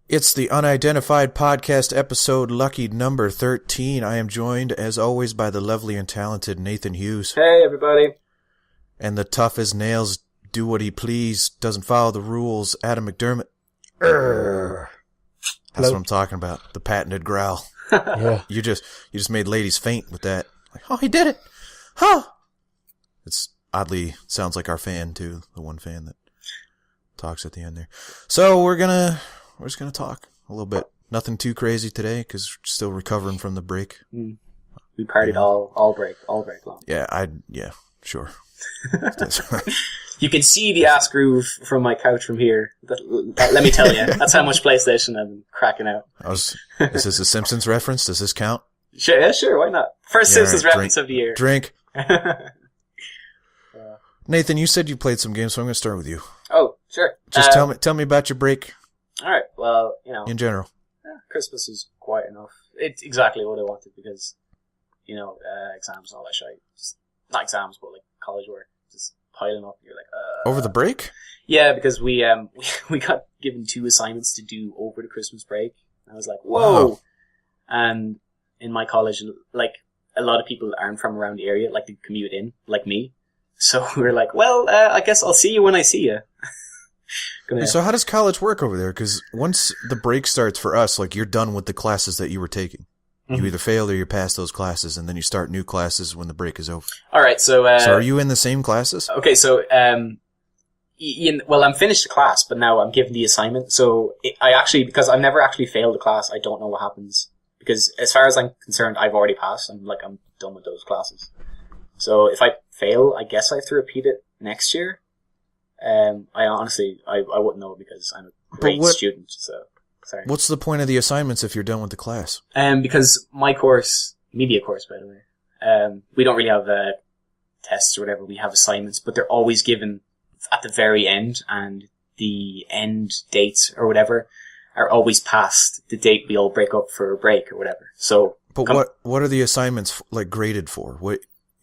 It's the Unidentified podcast episode lucky number 13. I am joined, as always, by the lovely and talented Nathan Hughes. Hey, everybody. And the tough as nails, do what he please, doesn't follow the rules, Adam McDermott. That's what I'm talking about. The patented growl. Yeah. You just made ladies faint with that. Like, oh, he did it. Huh. It's oddly sounds like our fan too, the one fan that talks at the end there. So we're just gonna talk a little bit. Nothing too crazy today because we're still recovering from the break. We partied all break long. Yeah, sure. You can see the ass groove from my couch from here. Let me tell you, that's how much PlayStation I'm cracking out. Is this a Simpsons reference? Does this count? Sure, why not? First Simpsons reference of the year. Drink. Nathan, you said you played some games, so I'm going to start with you. Oh, sure. Just tell me about your break. All right. Well, in general, Christmas is quiet enough. It's exactly what I wanted because, exams and all that shit. Just not exams, but like college work, just piling up. You're like, over the break? Yeah, because we got given 2 assignments to do over the Christmas break. I was like, whoa. Wow. And in my college, like a lot of people aren't from around the area, like they commute in, like me. So we were like, well, I guess I'll see you when I see you. So how does college work over there? Because once the break starts for us, like you're done with the classes that you were taking. Mm-hmm. You either fail or you pass those classes, and then you start new classes when the break is over. All right, so are you in the same classes? Okay, so I'm finished the class, but now I'm given the assignment. So because I've never actually failed a class, I don't know what happens. Because as far as I'm concerned, I've already passed. I'm done with those classes. So if I fail, I guess I have to repeat it next year. I honestly wouldn't know because I'm a great student. So sorry. What's the point of the assignments if you're done with the class? Because my course, media course, by the way, we don't really have tests or whatever. We have assignments, but they're always given at the very end, and the end dates or whatever are always past the date we all break up for a break or whatever. So, but what are the assignments like graded for?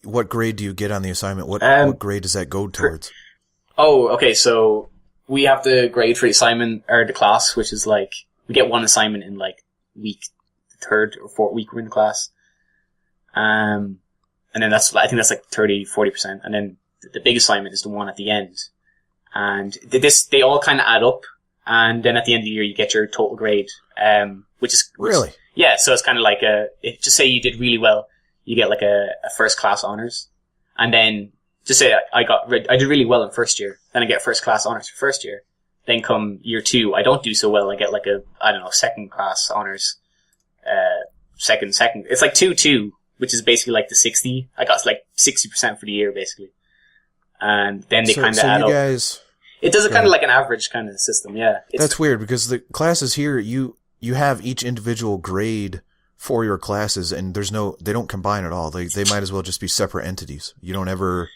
What grade do you get on the assignment? What grade does that go towards? Okay. So we have the grade for the assignment or the class, which is like we get one assignment in like week 3rd or 4th week we're in the class. And then I think that's like 30-40%. And then the big assignment is the one at the end. And they all kind of add up. And then at the end of the year, you get your total grade, which really? Yeah. So it's kind of like just say you did really well, you get like a first class honors. And then just say I did really well in first year, then I get first class honors for first year. Then come year 2, I don't do so well, I get like second class honors, second. It's like 2-2, which is basically like the 60. I got like 60% for the year, basically. And then they kind of add up. It does a kind of like an average kind of system, yeah. That's weird because the classes here, you have each individual grade for your classes, and they don't combine at all. They might as well just be separate entities. You don't ever,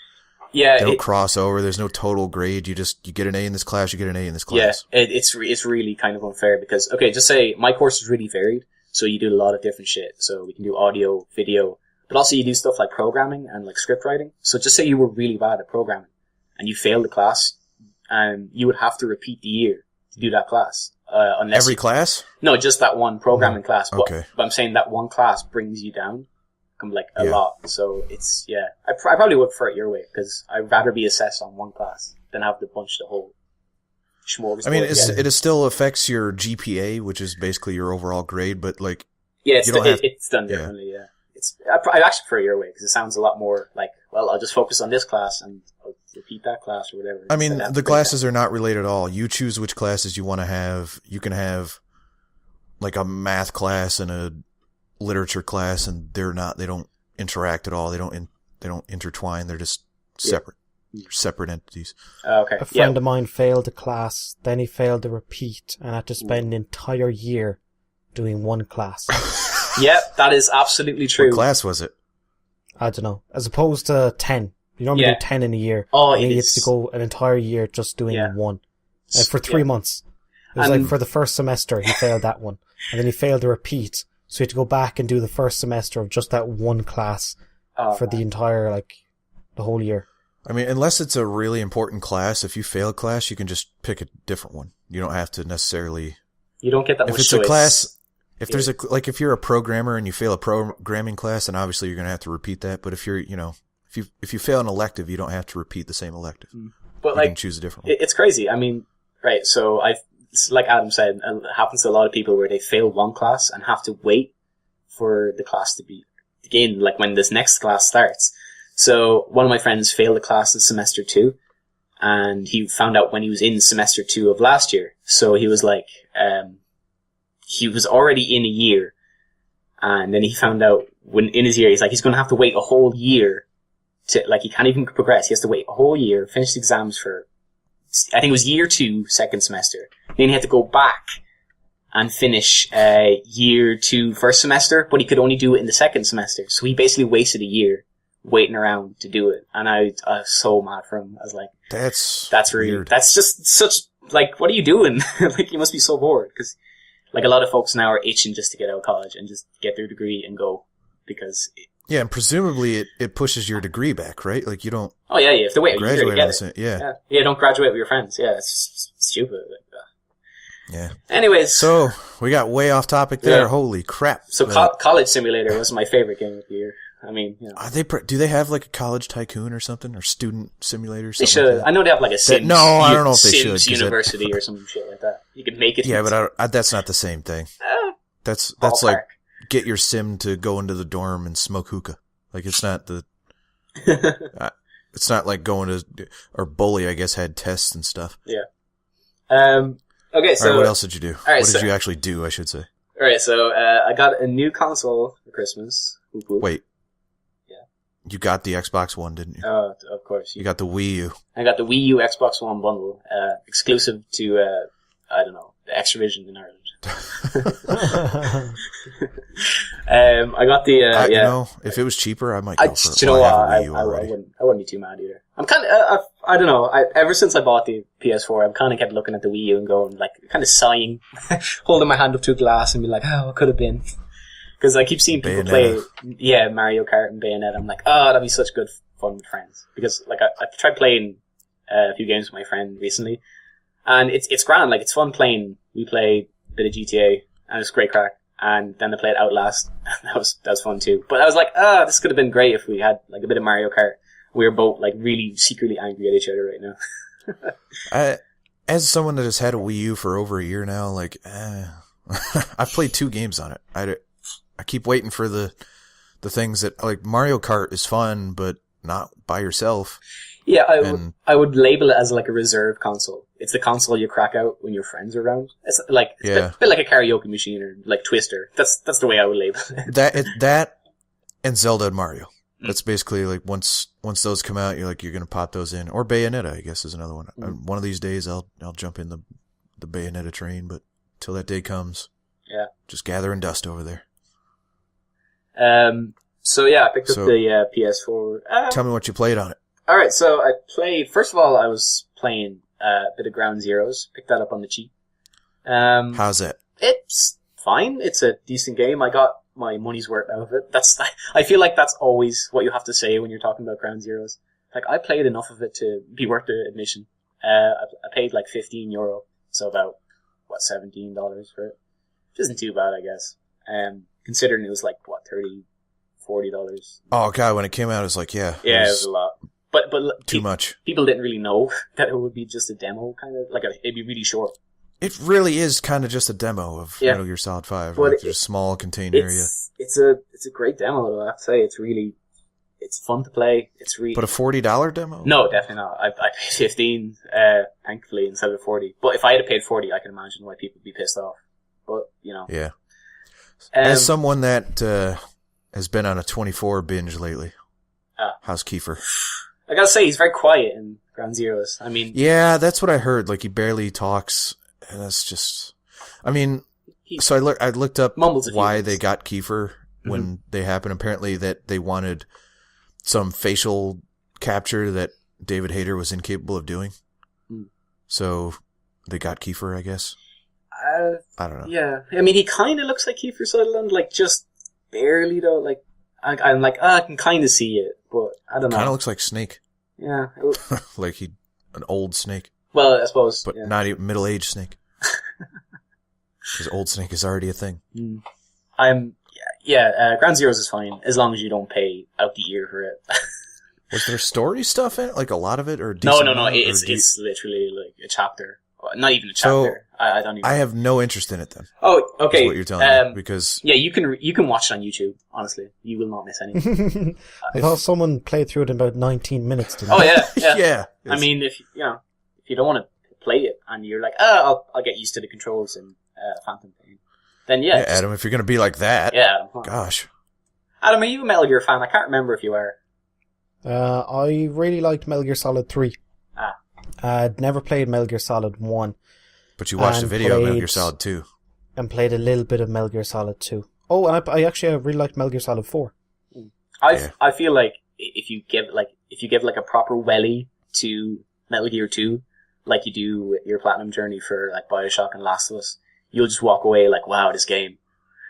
they don't cross over. There's no total grade. You get an A in this class, you get an A in this class. Yeah, it's really kind of unfair because, okay, just say my course is really varied, so you do a lot of different shit. So we can do audio, video, but also you do stuff like programming and like script writing. So just say you were really bad at programming and you failed the class, and you would have to repeat the year to do that class. Unless class? No, just that one programming class. Okay. But I'm saying that one class brings you down like a lot. So it's, I probably would prefer it your way because I'd rather be assessed on one class than have to bunch the whole smorgasbord. I mean, it still affects your GPA, which is basically your overall grade, but like, it's done differently. Yeah. I actually prefer your way because it sounds a lot more like, well, I'll just focus on this class and I'll repeat that class or whatever. I mean, the classes are not related at all. You choose which classes you want to have. You can have like a math class and a literature class, and they don't interact at all. They don't intertwine. They're just separate. They're separate entities. Okay. A friend of mine failed a class, then he failed a repeat and had to spend an entire year doing one class. Yep, that is absolutely true. What class was it? I don't know. As opposed to 10. You normally do 10 in a year. Oh, and he gets to go an entire year just doing one. For 3 months. It was like for the first semester, he failed that one. And then he failed a repeat. So he had to go back and do the first semester of just that one class for the entire, the whole year. I mean, unless it's a really important class, if you fail a class, you can just pick a different one. You don't have to necessarily You don't get that if much it's choice. a class, if there's if you're a programmer and you fail a programming class, then obviously you're going to have to repeat that. But if you're, if you fail an elective, you don't have to repeat the same elective. But you can choose a different one. It's crazy. I mean, right, so like Adam said, it happens to a lot of people where they fail one class and have to wait for the class to begin, like when this next class starts. So one of my friends failed a class in semester 2, and he found out when he was in semester 2 of last year. So he was like, he was already in a year, and then he found out when in his year, he's going to have to wait a whole year to, he can't even progress. He has to wait a whole year, finish the exams for, I think it was year 2, second semester. Then he had to go back and finish year 2, first semester, but he could only do it in the second semester. So he basically wasted a year waiting around to do it. And I was so mad for him. I was like, that's really weird. That's just such, what are you doing? You must be so bored. Because, a lot of folks now are itching just to get out of college and just get their degree and go. Because yeah, and presumably it pushes your degree back, right? You don't. Oh yeah, you have to wait a year to get it. Yeah, don't graduate with your friends. Yeah, it's stupid. Yeah. Anyways, so we got way off topic there. Yeah. Holy crap! So College Simulator was my favorite game of the year. I mean, Are they? Do they have a College Tycoon or something, or Student Simulator? They should. I know they have a Sims. No, I don't know if they Sims should. University or some shit like that. You can make it. Yeah, but that's not the same thing. That's like get your sim to go into the dorm and smoke hookah. It's not the. It's not like going to or Bully. I guess had tests and stuff. Yeah. Okay, so... Alright, what else did you do? What did you actually do, I should say? Alright, so I got a new console for Christmas. Wait. Yeah. You got the Xbox One, didn't you? Oh, of course. You got the Wii U. I got the Wii U Xbox One bundle, exclusive to, I don't know, the Extravision in Ireland. I got the, if it was cheaper, I might go for it. You know what? I wouldn't be too mad either. I'm kind of, I don't know. Ever since I bought the PS4, I've kind of kept looking at the Wii U and going, kind of sighing, holding my hand up to a glass and be like, oh, it could have been. Because I keep seeing people play, Mario Kart and Bayonetta. I'm like, oh, that'd be such good fun with friends. Because, I tried playing a few games with my friend recently, and it's grand. It's fun playing. We play a bit of GTA, and it's great crack. And then I played Outlast. that was fun too. But I was like, this could have been great if we had a bit of Mario Kart. We were both really secretly angry at each other right now. As someone that has had a Wii U for over a year now, I've played 2 games on it. I keep waiting for the things that Mario Kart is fun, but not by yourself. Yeah, I would label it as a reserve console. It's the console you crack out when your friends are around. It's a bit like a karaoke machine or Twister. That's the way I would label it. That and Zelda and Mario. That's basically once those come out, you're gonna pop those in. Or Bayonetta, I guess, is another one. One of these days I'll jump in the Bayonetta train, but till that day comes, just gathering dust over there. So yeah, I picked up the PS4. Tell me what you played on it. Alright, so I played, first of all, I was playing a bit of Ground Zeroes. Picked that up on the cheap. How's it? It's fine. It's a decent game. I got my money's worth out of it. I feel like that's always what you have to say when you're talking about Ground Zeroes. I played enough of it to be worth the admission. I paid €15, so about, $17 for it. Which isn't too bad, I guess. Considering it was $30, $40. Oh god, when it came out, it was yeah, it was a lot. But too much. People didn't really know that it would be just a demo, kind of it'd be really short. It really is kind of just a demo of Metal Gear Solid 5. There's a small contained area. It's a great demo, though. I have to say, it's fun to play. It's really. But a $40 demo? No, definitely not. I paid 15, thankfully, instead of 40. But if I had paid 40, I can imagine why people would be pissed off. But Yeah. As someone that has been on a 24 binge lately, how's Kiefer? I gotta say, he's very quiet in Ground Zeroes. I mean... Yeah, that's what I heard. He barely talks, and that's just... I mean, so I looked up why they got Kiefer when they happened. Apparently that they wanted some facial capture that David Hayter was incapable of doing. So they got Kiefer, I guess. I don't know. Yeah. I mean, he kind of looks like Kiefer Sutherland, just barely, though. I'm I can kind of see it, but I don't know. Kind of looks like Snake. Yeah. An old Snake. Well, I suppose. But not even middle-aged Snake. Because Old Snake is already a thing. Ground Zeroes is fine, as long as you don't pay out the ear for it. Was there story stuff in it? Like a lot of it? Or No. It's literally like a chapter. Not even a chapter. So, I don't even. I have no interest in it then. Oh, okay. Is what you're telling me, because you can watch it on YouTube. Honestly, you will not miss anything. I thought someone played through it in about 19 minutes. Didn't Oh they? yeah. yeah. I mean, if you don't want to play it and you're like, I'll get used to the controls and Phantom Pain, then yeah, Adam, if you're gonna be like that, yeah. Gosh, Adam, are you a Metal Gear fan? I can't remember if you are. I really liked Metal Gear Solid 3. I'd never played Metal Gear Solid 1. But you watched a video of Metal Gear Solid 2. And played a little bit of Metal Gear Solid 2. Oh, and I really liked Metal Gear Solid 4. I feel like if you give a proper welly to Metal Gear 2, like you do with your Platinum Journey for like BioShock and Last of Us, you'll just walk away like, wow, this game.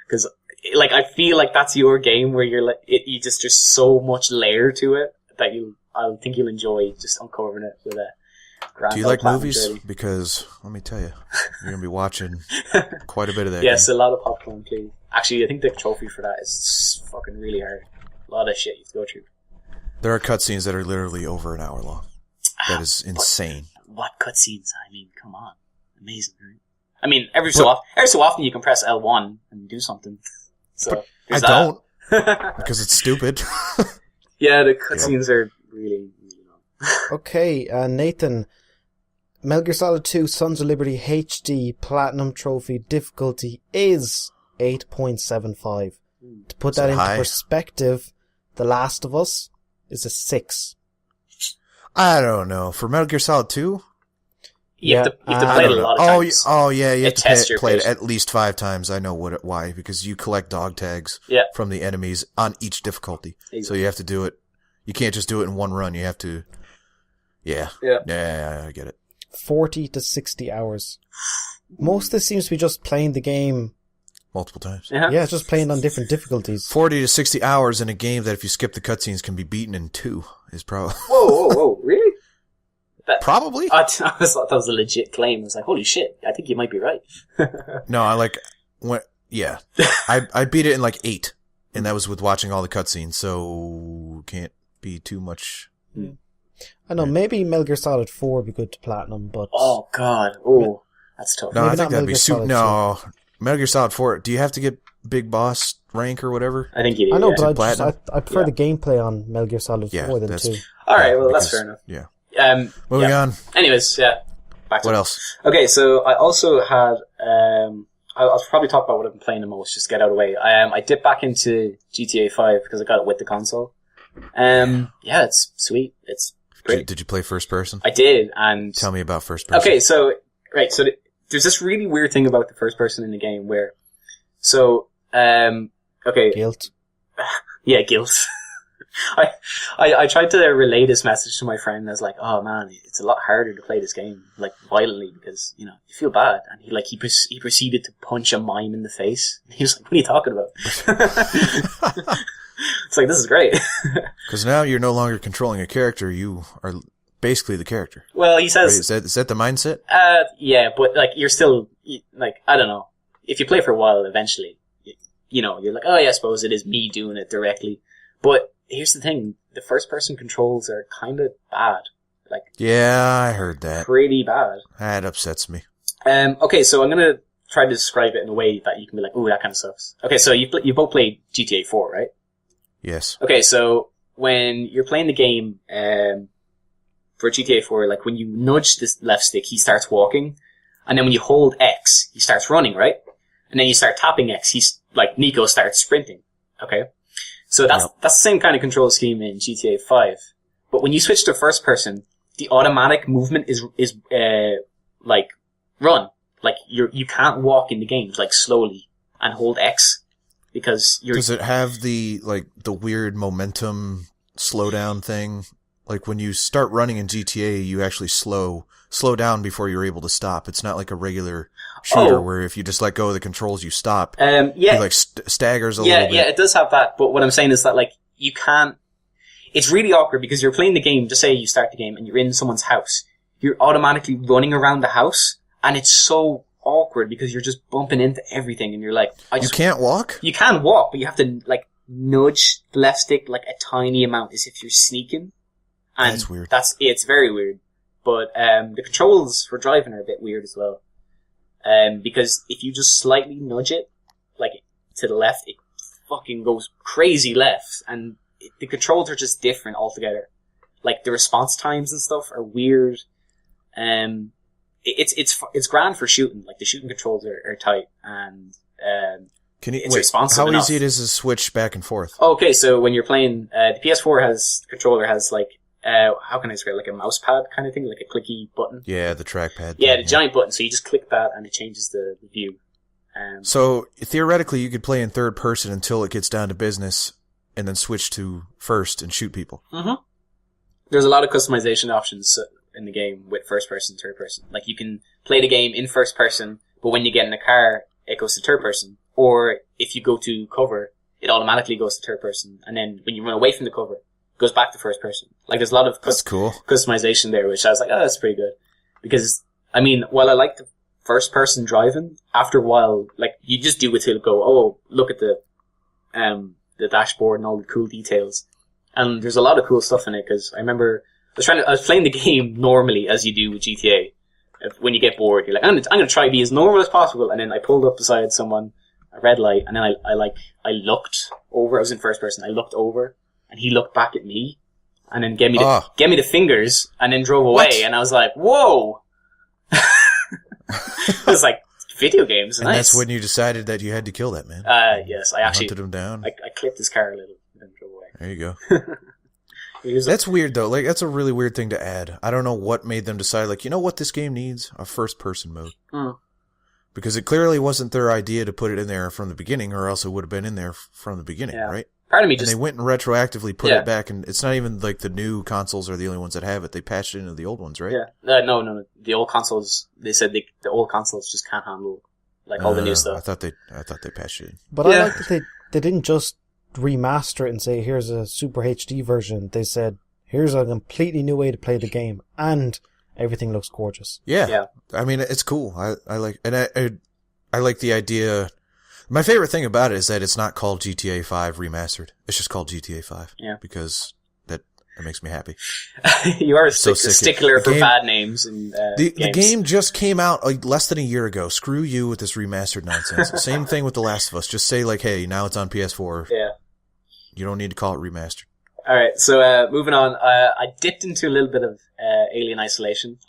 Because like I feel like that's your game where you're like there's so much layer to it that I think you'll enjoy just uncovering it with a grand. Do you like Platinum movies? Journey. Because let me tell you, you're gonna be watching quite a bit of that. Yes, game. a lot of popcorn, please. Actually, I think the trophy for that is fucking really hard. A lot of shit you have to go through. There are cutscenes that are literally over an hour long. That is insane. What cutscenes? I mean, come on, amazing, right? I mean, every so often you can press L1 and do something. So I don't because it's stupid. Yeah, the cutscenes are really, really long. Okay, Nathan. Metal Gear Solid 2 Sons of Liberty HD Platinum Trophy difficulty is 8.75. To put that into perspective, The Last of Us is a 6. I don't know. For Metal Gear Solid 2? You have to play it a lot of times. Oh yeah, you have to play it patience. at least 5 times. I know why, because you collect dog tags from the enemies on each difficulty. Exactly. So you have to do it. You can't just do it in one run. You have to. Yeah, I get it. 40 to 60 hours. Most of this seems to be just playing the game multiple times. Yeah, just playing on different difficulties. 40 to 60 hours in a game that if you skip the cutscenes can be beaten in 2 is probably... Whoa, really? Probably. I thought that was a legit claim. I was like, holy shit, I think you might be right. No, I beat it in like 8, and that was with watching all the cutscenes, so can't be too much... I know, maybe Metal Gear Solid 4 would be good to Platinum, but... Oh, God. Oh, that's tough. No, maybe I think that'd be super... No, 2. Metal Gear Solid 4, do you have to get Big Boss rank or whatever? I think you do, I know, yeah. but I prefer the gameplay on Metal Gear Solid 4 than 2. Alright, well, that's fair enough. Yeah. Moving on. Anyways, back to what else? Okay, so I also had... I'll probably talk about what I've been playing the most, just to get out of the way. I dipped back into GTA 5 because I got it with the console. It's sweet. It's great. Did you play first person? I did, and... Tell me about first person. Okay, so there's this really weird thing about the first person in the game where... So, okay... Guilt. Yeah, guilt. I tried to relay this message to my friend. I was like, oh man, it's a lot harder to play this game, like, violently, because, you feel bad. And he proceeded to punch a mime in the face. He was like, what are you talking about? It's like, this is great. Because now you're no longer controlling a character, you are basically the character. Well, he says... Wait, is that the mindset? Yeah, but, like, you're still, like, I don't know. If you play for a while, eventually, you're like, oh yeah, I suppose it is me doing it directly. But here's the thing, the first person controls are kind of bad. Like, yeah, I heard that. Pretty bad. That upsets me. Okay, so I'm gonna try to describe it in a way that you can be like, ooh, that kind of sucks. Okay, so you both played GTA 4, right? Yes. Okay, so when you're playing the game, for GTA 4, like when you nudge this left stick, he starts walking, and then when you hold X, he starts running, right? And then you start tapping X, Nico starts sprinting. Okay? So that's the same kind of control scheme in GTA 5. But when you switch to first person, the automatic movement is like, run. Like, you can't walk in the game, like, slowly, and hold X, because you're... Does it have the weird momentum slowdown thing? Like, when you start running in GTA, you actually slow down before you're able to stop. It's not like a regular shooter where if you just let go of the controls, you stop. Yeah. He, staggers a little bit. Yeah, it does have that, but what I'm saying is that, like, you can't... It's really awkward because you're playing the game, just say you start the game and you're in someone's house. You're automatically running around the house, and it's so awkward because you're just bumping into everything, and you're like, you can't walk? You can walk, but you have to, like, nudge the left stick, like, a tiny amount as if you're sneaking. And that's weird. It's very weird. But, the controls for driving are a bit weird as well. Because if you just slightly nudge it, like, to the left, it fucking goes crazy left, and the controls are just different altogether. Like, the response times and stuff are weird. It's grand for shooting. Like, the shooting controls are tight, and it's responsive how enough. easy it is to switch back and forth? Okay, so when you're playing, the PS4 controller has, like, how can I describe it? Like a mouse pad kind of thing, like a clicky button. Yeah, the trackpad. Yeah, the giant button. So you just click that, and it changes the view. So theoretically, you could play in third person until it gets down to business, and then switch to first and shoot people. Mm-hmm. There's a lot of customization options in the game with first person, third person. Like, you can play the game in first person, but when you get in a car, it goes to third person. Or if you go to cover, it automatically goes to third person. And then when you run away from the cover, it goes back to first person. Like, there's a lot of that's cool customization there, which I was like, oh, that's pretty good. Because, I mean, while I like the first person driving, after a while, like, you just do it to go, oh, look at the dashboard and all the cool details. And there's a lot of cool stuff in it, because I remember I was playing the game normally, as you do with GTA. When you get bored, you're like, I'm gonna try to be as normal as possible, and then I pulled up beside someone, a red light, and then I looked over, I was in first person, I looked over, and he looked back at me, and then gave me the fingers, and then drove away, What? and I was like, whoa! It was like, video games, and nice. that's when you decided that you had to kill that man. Yes, I actually hunted him down. I clipped his car a little, and then drove away. There you go. That's weird, though. Like, that's a really weird thing to add. I don't know what made them decide, like, you know what this game needs? A first-person mode. Mm. Because it clearly wasn't their idea to put it in there from the beginning, or else it would have been in there from the beginning, right? Part of me and they went and retroactively put it back, and it's not even like the new consoles are the only ones that have it. They patched it into the old ones, right? Yeah. No. The old consoles, they said the old consoles just can't handle, like, all the new stuff. I thought they patched it in. But I like that they didn't just remaster it and say, here's a Super HD version. They said, here's a completely new way to play the game, and everything looks gorgeous. Yeah. I mean, it's cool. I like, and I like the idea. My favorite thing about it is that it's not called GTA 5 Remastered. It's just called GTA 5. Yeah. Because that makes me happy. You are a stickler for bad names. And the game just came out like less than a year ago. Screw you with this remastered nonsense. Same thing with The Last of Us. Just say, like, hey, now it's on PS4. Yeah. You don't need to call it remastered. All right, so moving on. I dipped into a little bit of Alien Isolation.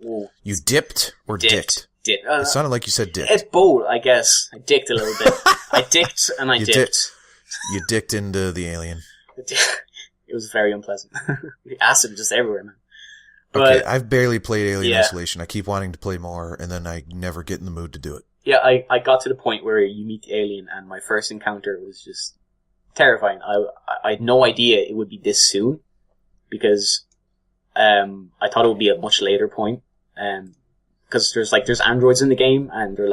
You dipped or dicked? It sounded like you said dipped. It's both, I guess. I dicked a little bit. I dicked and I dipped. You dicked into the alien. It was very unpleasant. The acid just everywhere, man. Okay, I've barely played Alien Isolation. I keep wanting to play more, and then I never get in the mood to do it. Yeah, I got to the point where you meet the alien, and my first encounter was just terrifying. I had no idea it would be this soon, because I thought it would be a much later point. Because there's androids in the game, and they're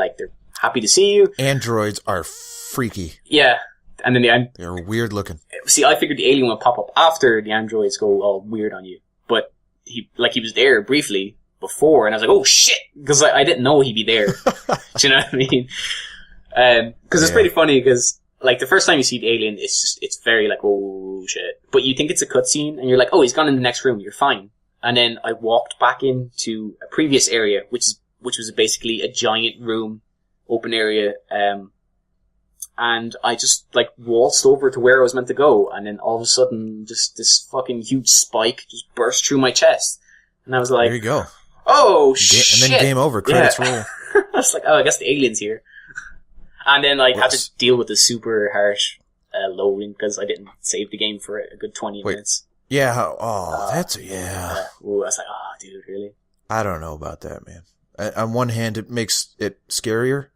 happy to see you. Androids are freaky. Yeah, and then they're weird looking. See, I figured the alien would pop up after the androids go all weird on you, but he was there briefly before, and I was like, oh shit, because I didn't know he'd be there. Do you know what I mean? Because it's pretty funny, because like the first time you see the alien, it's very like, oh shit, but you think it's a cutscene, and you're like, oh, he's gone in the next room, you're fine. And then I walked back into a previous area, which was basically a giant room, open area, and I just like waltzed over to where I was meant to go, and then all of a sudden, just this fucking huge spike just burst through my chest, and I was like, "There you go! Oh shit!" And then game over, credits roll. I was like, "Oh, I guess the alien's here," and then I had to deal with the super harsh loading because I didn't save the game for a good 20 minutes. Yeah. That's yeah. Ooh, I was like, oh, dude, really? I don't know about that, man. On one hand, it makes it scarier,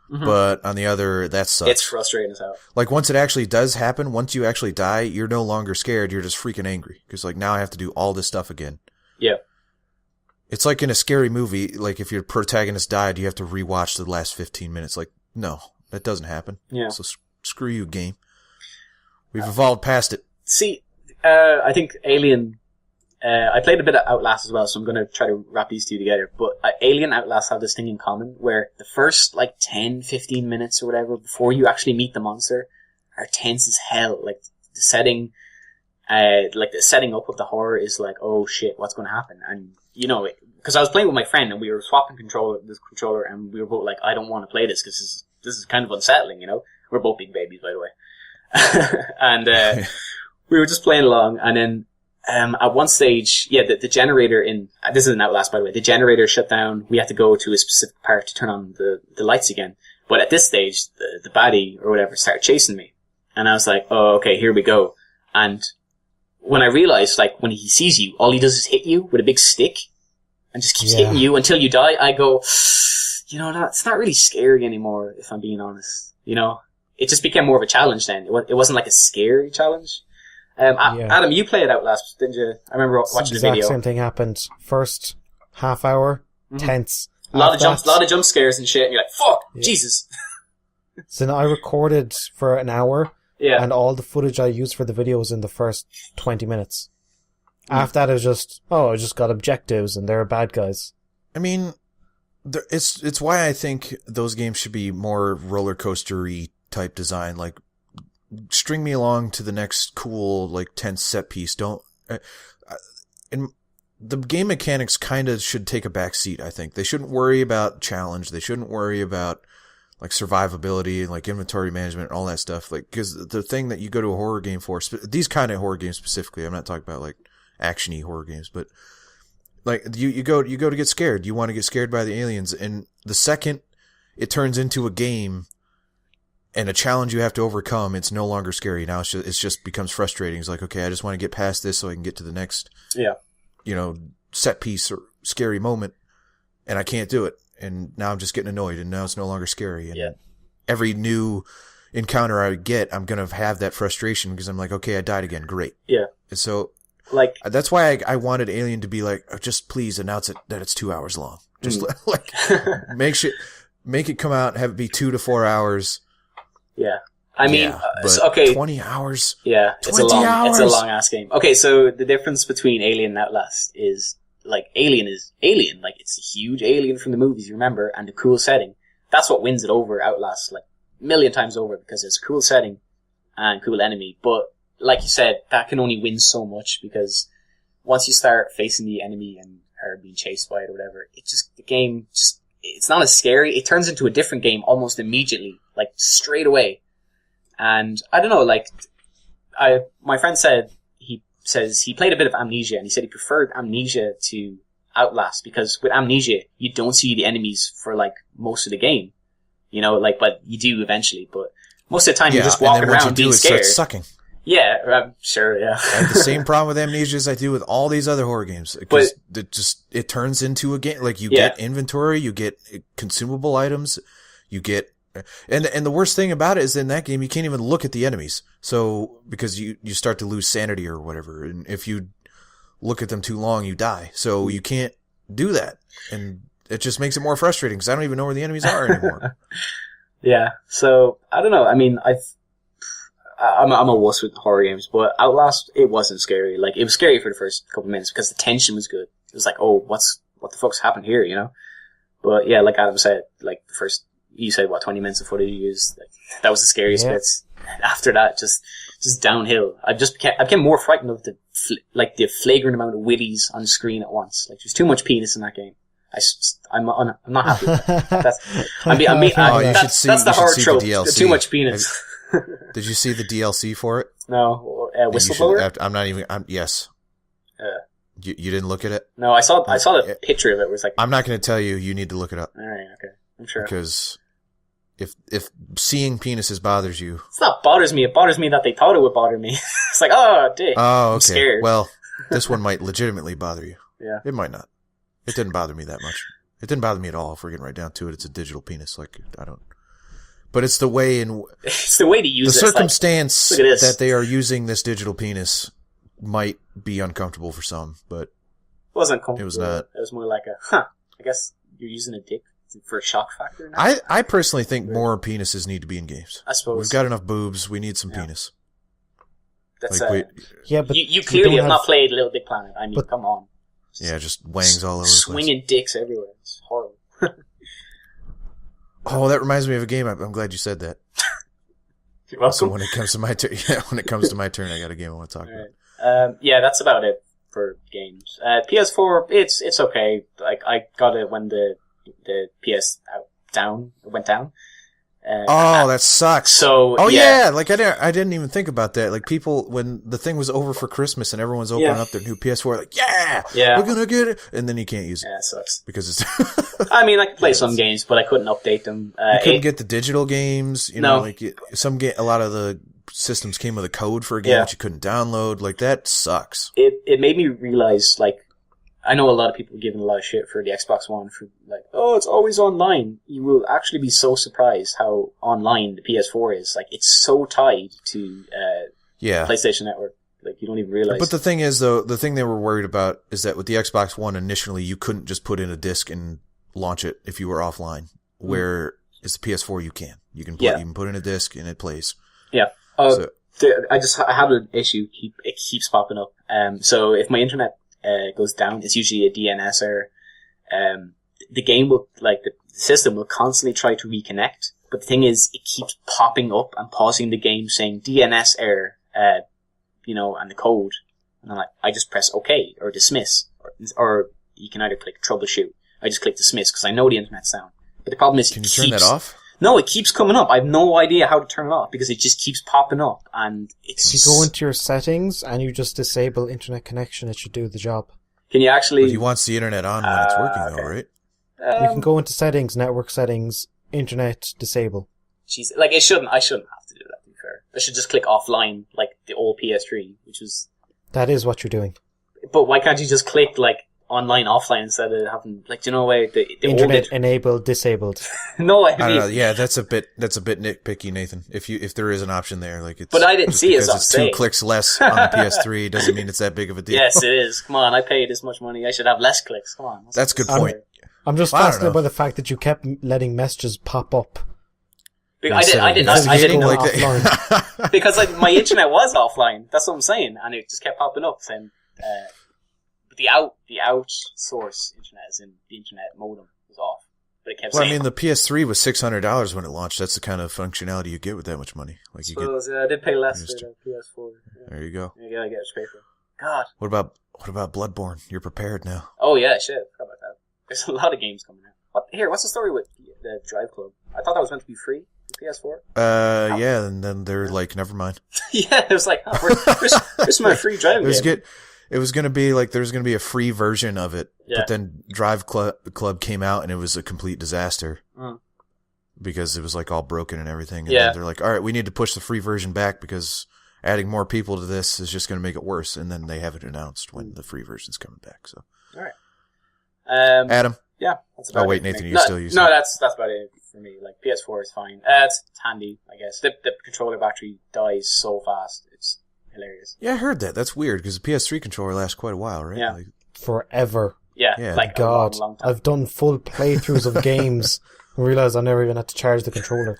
but on the other, that sucks. It's frustrating as hell. Like, once it actually does happen, once you actually die, you're no longer scared. You're just freaking angry because, like, now I have to do all this stuff again. Yeah. It's like in a scary movie. Like, if your protagonist died, you have to rewatch the last 15 minutes. Like, no, that doesn't happen. Yeah. So screw you, game. We've evolved past it. See. I think Alien I played a bit of Outlast as well, so I'm going to try to wrap these two together. But Alien and Outlast have this thing in common where the first 10, 15 minutes or whatever before you actually meet the monster are tense as hell. Like the setting, the setting up of the horror is like, oh shit, what's going to happen? And because I was playing with my friend and we were swapping this controller, and we were both like, I don't want to play this because this is kind of unsettling. We're both big babies, by the way, and we were just playing along, and then. At one stage, the generator this is an Outlast, by the way, the generator shut down. We had to go to a specific part to turn on the lights again. But at this stage, the baddie or whatever started chasing me. And I was like, oh, okay, here we go. And when I realized, when he sees you, all he does is hit you with a big stick and just keeps hitting you until you die, I go, it's not really scary anymore, if I'm being honest. It just became more of a challenge then. It wasn't like a scary challenge. Adam, you played Outlast, didn't you? I remember watching the video. Exact same thing happened. First half hour, tense. A lot of jump scares and shit, and you're like, fuck, Jesus. So now I recorded for an hour, Yeah. And all the footage I used for the video was in the first 20 minutes. After that, it was just, I just got objectives and they're bad guys. I mean, it's why I think those games should be more roller coaster-y type design. Like, string me along to the next cool, like, tense set piece. Don't. And the game mechanics kind of should take a back seat, I think. They shouldn't worry about challenge. They shouldn't worry about, like, survivability and, like, inventory management and all that stuff. Like, because the thing that you go to a horror game for, these kind of horror games specifically, I'm not talking about, like, action-y horror games, but, like, you go to get scared. You want to get scared by the aliens, and the second it turns into a game and a challenge you have to overcome, it's no longer scary. Now it's just becomes frustrating. It's like, okay, I just want to get past this so I can get to the next, set piece or scary moment, and I can't do it. And now I'm just getting annoyed, and now it's no longer scary. And every new encounter I get, I'm going to have that frustration because I'm like, okay, I died again. Great. Yeah. And so, like, that's why I wanted Alien to be like, just please announce it that it's 2 hours long. Just make it come out and have it be 2 to 4 hours. Yeah. I mean, but 20 hours. Yeah. It's a long ass game. Okay. So the difference between Alien and Outlast is, like, Alien is Alien. Like, it's a huge alien from the movies, you remember, and the cool setting. That's what wins it over Outlast, like, a million times over, because it's a cool setting and cool enemy. But, like you said, that can only win so much, because once you start facing the enemy and are being chased by it or whatever, the game it's not as scary. It turns into a different game almost immediately, like, straight away. And I don't know, like, my friend says he played a bit of Amnesia, and he said he preferred Amnesia to Outlast, because with Amnesia, you don't see the enemies for, like, most of the game. But you do eventually, but most of the time you're just walking around being scared. It starts sucking. Yeah, I'm sure, yeah. I have the same problem with Amnesia as I do with all these other horror games. Because it turns into a game. Like, you get inventory, you get consumable items, you get... And the worst thing about it is in that game, you can't even look at the enemies. So, because you start to lose sanity or whatever. And if you look at them too long, you die. So you can't do that. And it just makes it more frustrating because I don't even know where the enemies are anymore. Yeah. So, I don't know. I mean, I'm a wuss with horror games, but Outlast, it wasn't scary. Like, it was scary for the first couple of minutes because the tension was good. It was like, oh, what the fuck's happened here, But yeah, like Adam said, like, you said, 20 minutes of footage you used? Like, that was the scariest bits. After that, just downhill. I became more frightened of the flagrant amount of willies on screen at once. Like, there's too much penis in that game. I'm not happy with that. That's the hard trope. Too much penis. Did you see the DLC for it? No. Whistleblower? Yes. You didn't look at it? No, I saw the picture of it. It was like... I'm not going to tell you. You need to look it up. Alright, okay. I'm sure. Because if seeing penises bothers you... It's not bothers me. It bothers me that they thought it would bother me. It's like, oh, dick. Oh, okay. I'm scared. Well, this one might legitimately bother you. Yeah. It might not. It didn't bother me that much. It didn't bother me at all if we're getting right down to it. It's a digital penis. Like, I don't... But it's the way it's the way to use the circumstance that they are using this digital penis might be uncomfortable for some, but... It wasn't comfortable. It was not. It was more like I guess you're using a dick for a shock factor now? I personally think more penises need to be in games. I suppose. We've got enough boobs. We need some penis. That's yeah, but you clearly have not played Little Big Planet. I mean, come on. Yeah, just wangs all over the place. Swinging dicks everywhere. It's horrible. Oh, that reminds me of a game. I'm glad you said that. You're welcome. So when it comes to my turn, I got a game I want to talk about. Yeah, that's about it for games. PS4, it's okay. Like I got it when the PS went down. That sucks. So like I didn't even think about that. Like people, when the thing was over for Christmas and everyone's opening up their new PS4, like we're gonna get it, and then you can't use it. Yeah, it sucks because it's. I mean, I could play some games, but I couldn't update them. You couldn't get the digital games. You know, like a lot of the systems came with a code for a game that you couldn't download. Like that sucks. It made me realize, like, I know a lot of people are giving a lot of shit for the Xbox One for like, oh, it's always online. You will actually be so surprised how online the PS4 is. Like, it's so tied to PlayStation Network. Like, you don't even realize. But the thing is, though, the thing they were worried about is that with the Xbox One initially, you couldn't just put in a disc and launch it if you were offline. Where it's the PS4, you can. You can put in a disc and it plays. Yeah. I have an issue. It keeps popping up. So if my internet goes down, it's usually a DNS error. The game will, like, the system will constantly try to reconnect, but the thing is, it keeps popping up and pausing the game saying DNS error, and the code. And I'm like, I just press OK or dismiss, or you can either click troubleshoot. I just click dismiss because I know the internet's down. But the problem is, can you turn that off? No, it keeps coming up. I have no idea how to turn it off because it just keeps popping up, and it's. If you go into your settings and you just disable internet connection, it should do the job. Can you actually? But he wants the internet on when it's working, though, right? You can go into settings, network settings, internet disable. Jeez, like I shouldn't have to do that. To be fair, I should just click offline, like the old PS3, which was. That is what you're doing. But why can't you just click like online offline instead of having, like, you know, the internet enabled, disabled? No, I don't know. Yeah, that's a bit nitpicky, Nathan. If there is an option there, like it's. But I didn't see it. Because it's 2 clicks less on the PS3 doesn't mean it's that big of a deal. Yes, it is. Come on, I paid this much money. I should have less clicks. Come on. That's a good point. I'm just fascinated by the fact that you kept letting messages pop up. I didn't like because like my internet was offline. That's what I'm saying, and it just kept popping up saying. But the outsource internet, as in the internet modem, was off. But it kept saying. I mean, the PS3 was $600 when it launched. That's the kind of functionality you get with that much money. Like I did pay less for the PS4. Yeah. There you go. Yeah, I get to pay for it. God. What about Bloodborne? You're prepared now. Oh yeah, shit. How about that? There's a lot of games coming out. What's the story with the Drive Club? I thought that was meant to be free for PS4. Yeah, and then they're like, never mind. Yeah, it was like, where's my free Drive game? It was going to be like, there was going to be a free version of it, but then Drive Club came out and it was a complete disaster. Because it was like all broken and everything. And then they're like, all right, we need to push the free version back because adding more people to this is just going to make it worse. And then they haven't announced when the free version's coming back. So, all right. Adam. Yeah, that's about it. Oh wait, Nathan, you're still using. No, that's about it for me. Like PS4 is fine. It's handy, I guess. The controller battery dies so fast. It's hilarious. Yeah, I heard that. That's weird because the PS3 controller lasts quite a while, right? Yeah, like, forever. Yeah, like God, long time. I've done full playthroughs of games and realised I never even had to charge the controller.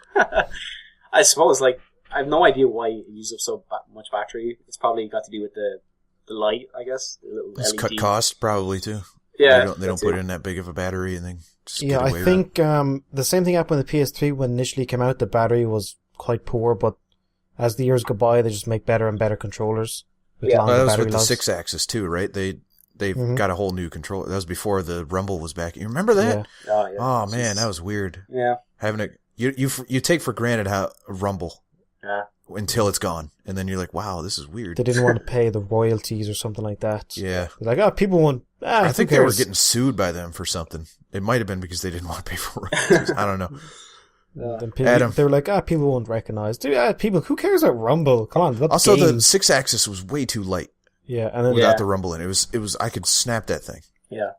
I suppose, like, I have no idea why it uses up so much battery. It's probably got to do with the light, I guess. The little it's LED. cut cost probably too. Yeah, they don't put in that big of a battery and then just get away I think the same thing happened with the PS3 when it initially came out. The battery was quite poor, but as the years go by, they just make better and better controllers. That was with the 6-axis too, right? They've got a whole new controller. That was before the Rumble was back. You remember that? Yeah. Oh, yeah. Oh man, that was weird. Yeah. You take for granted how a Rumble. Yeah. Until it's gone, and then you're like, "Wow, this is weird." They didn't want to pay the royalties or something like that. Yeah. They're like, people won't. I think they were getting sued by them for something. It might have been because they didn't want to pay for royalties. I don't know. Adam, they were like, people won't recognize. People, who cares about Rumble? Come on. Also, the 6-axis was way too light. Yeah, and then without the Rumble in it, was. I could snap that thing. Yeah,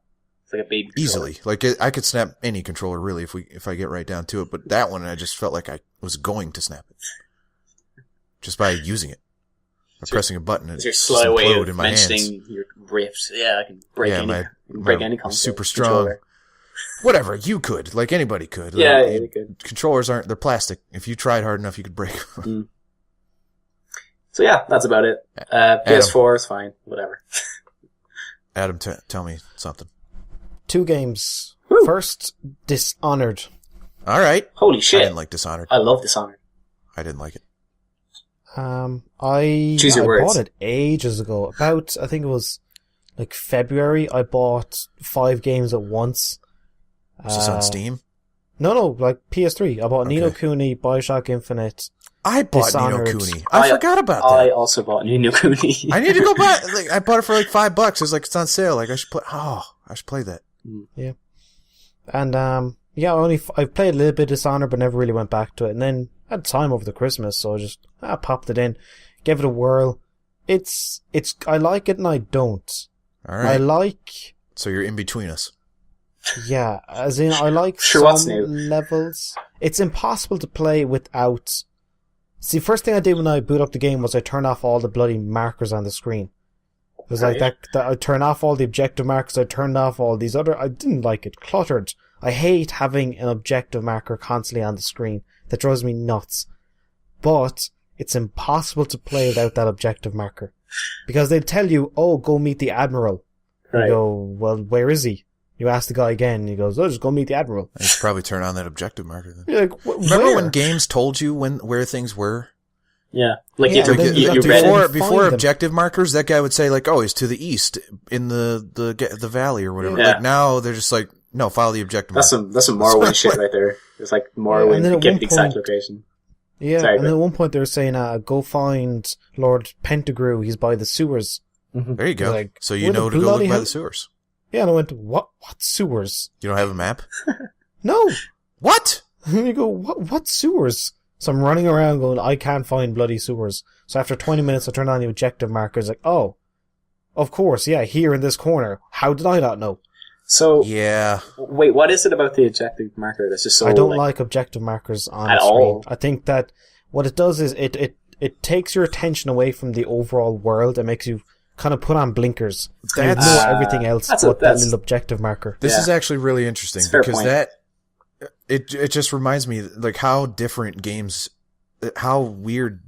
it's like a baby controller. Easily. Like I could snap any controller really if I get right down to it. But that one, I just felt like I was going to snap it just by using it. By pressing a button, it your sly way of in my mentioning your riffs. Yeah, I can break any console. Super strong. Controller. Whatever, you could. Like anybody could. Yeah, you could. Controllers they're plastic. If you tried hard enough, you could break them. So yeah, that's about it. PS4 is fine, whatever. Adam, tell me something. 2 games. Woo. First, Dishonored. All right. Holy shit. I didn't like Dishonored. I love Dishonored. I didn't like it. I Choose your words. bought it ages ago. About, I think it was like February. I bought 5 games at once. Was this on Steam? No, like PS3. I bought Okay. Ni no Kuni, Bioshock Infinite. I bought Dishonored. Ni no Kuni. I forgot about that. I also bought Ni no Kuni. I need to go buy. Like, I bought it for like $5. It was like it's on sale. Like I should play. Oh, I should play that. Yeah, and I played a little bit of Dishonored, but never really went back to it. And then I had time over the Christmas, so I just popped it in, gave it a whirl. It's I like it and I don't. All right. I like. So you're in between us. Yeah, as in I like Sure, what's some new? levels. It's impossible to play without. See, first thing I did when I boot up the game was I turned off all the bloody markers on the screen. It was like that I turned off all the objective markers, I turned off all these other, I didn't like it. Cluttered. I hate having an objective marker constantly on the screen. That drives me nuts. But it's impossible to play without that objective marker. Because they tell you, oh, go meet the Admiral. Right. You go, well, where is he? You ask the guy again, and he goes, oh, just go meet the Admiral. I should probably turn on that objective marker then. You're like, Remember where? when games told you where things were? Yeah. Like Yeah, you and then you have to read go- it. Before them. objective markers, that guy would say like, "Oh, he's to the east in the valley or whatever." Yeah. Like now they're just like, "No, follow the objective That's marker." some Morrowind shit right there. It's like Morrowind and then to at get one the exact point- location. Yeah, Sorry, and then at one point they were saying, go find Lord Pentagrew, he's by the sewers. There you go. Like, So you where the know to go bloody look by hell- the sewers. Yeah, and I went, what sewers? You don't have a map? No! What? And you go, what sewers? So I'm running around going, I can't find bloody sewers. So after 20 minutes I turned on the objective markers, like, oh, of course, yeah, here in this corner. How did I not know? So, Yeah. wait, what is it about the objective marker that's just so... I don't like objective markers on At the screen. all. I think that what it does is it takes your attention away from the overall world and makes you kind of put on blinkers. You That's- ignore everything else that's but that that's- little objective marker. This Yeah. is actually really interesting It's a fair because point. it just reminds me like how different games, how weird,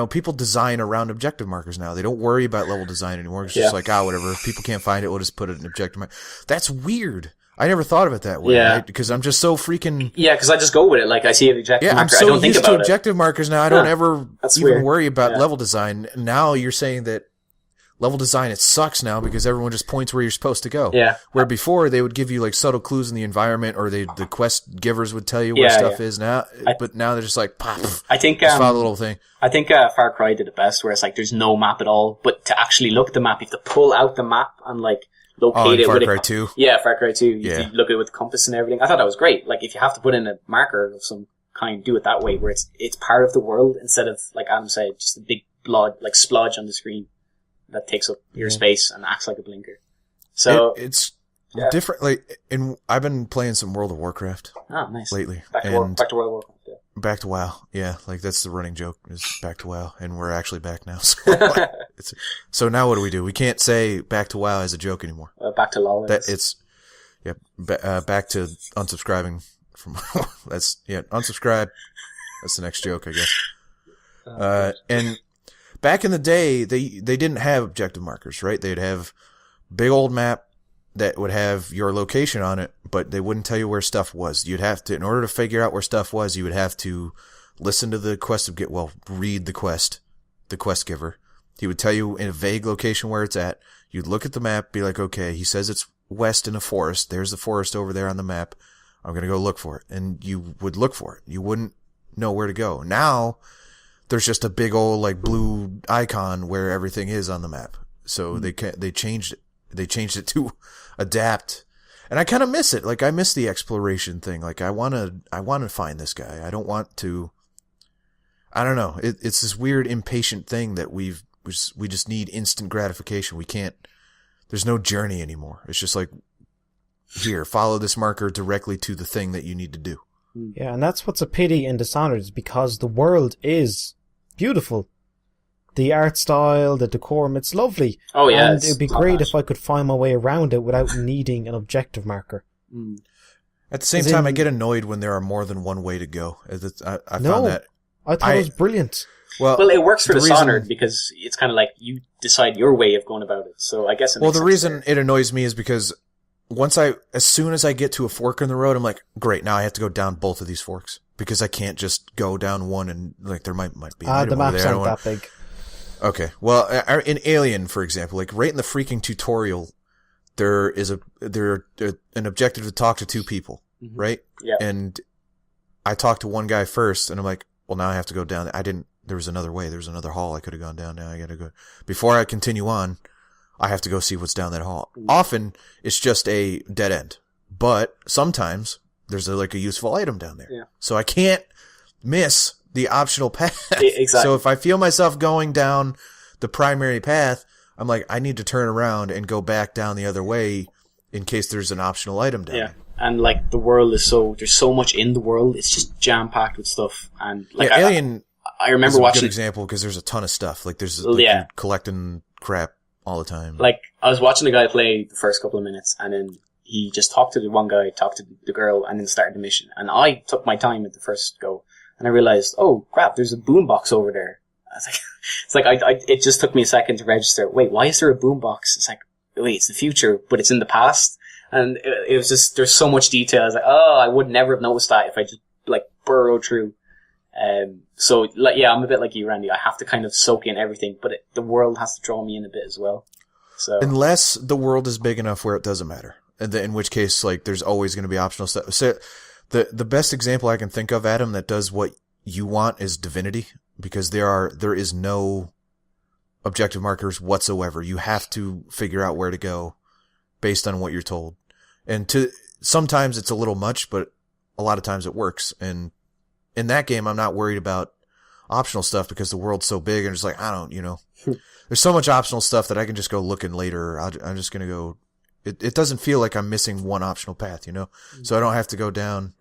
people design around objective markers now. They don't worry about level design anymore. It's just Yeah. like, whatever. If people can't find it, we'll just put it in objective marker. That's weird. I never thought of it that way. Yeah. Right? Because I'm just so freaking... Yeah, because I just go with it. Like, I see an objective Yeah, I'm marker, I so don't think used to about it. objective markers now. I don't ever That's even weird. worry about Yeah. level design. Now you're saying that level design, it sucks now because everyone just points where you're supposed to go. Yeah. Where before they would give you like subtle clues in the environment, or the quest givers would tell you where Yeah, stuff yeah. is now. But now they're just like, pop, I think, just follow the little thing. I think Far Cry did it best, where it's like there's no map at all, but to actually look at the map, you have to pull out the map and like locate Oh, in it Far with Cry a 2. Yeah, Far Cry 2. Yeah. You look at it with compass and everything. I thought that was great. Like, if you have to put in a marker of some kind, do it that way, where it's part of the world instead of, like Adam said, just a big splodge on the screen that takes up your space and acts like a blinker. So It's yeah. different. Like, I've been playing some World of Warcraft nice. lately. Back to and World of Warcraft. Yeah. back to WoW. Yeah, like that's the running joke is back to WoW, and we're actually back now. So now what do? We can't say back to WoW as a joke anymore. Back to LoL. Back to unsubscribing from unsubscribe. That's the next joke, I guess. And back in the day, they didn't have objective markers, right? They'd have big old map that would have your location on it, but they wouldn't tell you where stuff was. You'd have to, in order to figure out where stuff was, you would have to listen to the read the quest giver. He would tell you in a vague location where it's at. You'd look at the map, be like, okay, he says it's west in a forest. There's the forest over there on the map. I'm going to go look for it. And you would look for it. You wouldn't know where to go. Now, there's just a big old like blue icon where everything is on the map. So they changed it. They changed it to adapt. And I kind of miss it. Like I miss the exploration thing. Like I want to find this guy. I don't want to, I don't know. It's this weird impatient thing that we just need instant gratification. We can't, there's no journey anymore. It's just like, here, follow this marker directly to the thing that you need to do. Yeah, and that's what's a pity in Dishonored, is because the world is beautiful. The art style, the decorum, it's lovely. Oh yeah, and it'd be great if I could find my way around it without needing an objective marker. At the same time, I get annoyed when there are more than one way to go. I No. found that. I thought it was brilliant. Well, it works for Dishonored because it's kind of like you decide your way of going about it. So I guess the reason it annoys me is because as soon as I get to a fork in the road, I'm like, great, now I have to go down both of these forks because I can't just go down one and like there might be an item the maps there. aren't that big. Okay, well, in Alien, for example, like right in the freaking tutorial, there is an objective to talk to two people, right? Yeah. And I talked to one guy first, and I'm like, well, now I have to go down. There was another way. There was another hall I could have gone down. Now I gotta go. Before I continue on, I have to go see what's down that hall. Often, it's just a dead end. But sometimes, there's a useful item down there. Yeah. So I can't miss the optional path. Exactly. So if I feel myself going down the primary path, I'm like, I need to turn around and go back down the other way in case there's an optional item down there. And like the world is there's so much in the world. It's just jam packed with stuff. And like Alien, I remember is watching a good example because there's a ton of stuff. Like there's you're collecting crap all the time. Like I was watching the guy play the first couple of minutes, and then he just talked to the one guy, talked to the girl, and then started the mission. And I took my time at the first go, and I realized, oh crap, there's a boombox over there. I was like, it just took me a second to register. Wait, why is there a boombox? It's like, wait, it's the future, but it's in the past. And it was just, there's so much detail. I was like, oh, I would never have noticed that if I just like burrowed through. So like, yeah, I'm a bit like you, Randy. I have to kind of soak in everything, but the world has to draw me in a bit as well. So unless the world is big enough where it doesn't matter, and in which case, like, there's always going to be optional stuff. So the best example I can think of, Adam, that does what you want is Divinity, because there is no objective markers whatsoever. You have to figure out where to go based on what you're told. And sometimes it's a little much, but a lot of times it works. And in that game, I'm not worried about optional stuff because the world's so big and it's like, there's so much optional stuff that I can just go looking later. I'm just going to go. It doesn't feel like I'm missing one optional path, So I don't have to go down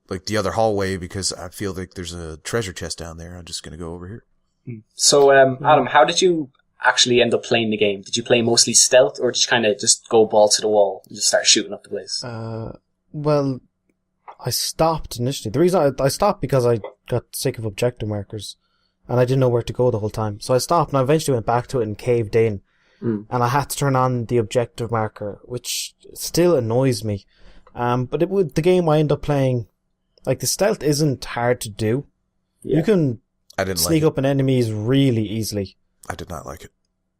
like the other hallway because I feel like there's a treasure chest down there. I'm just going to go over here. So, Adam, how did you actually end up playing the game? Did you play mostly stealth, or did you kind of just go balls to the wall and just start shooting up the place? Well, I stopped initially. The reason I stopped because I got sick of objective markers, and I didn't know where to go the whole time. So I stopped, and I eventually went back to it and caved in, and I had to turn on the objective marker, which still annoys me. But the game I end up playing, like, the stealth isn't hard to do. Yeah. You can sneak up on enemies really easily. I did not like it.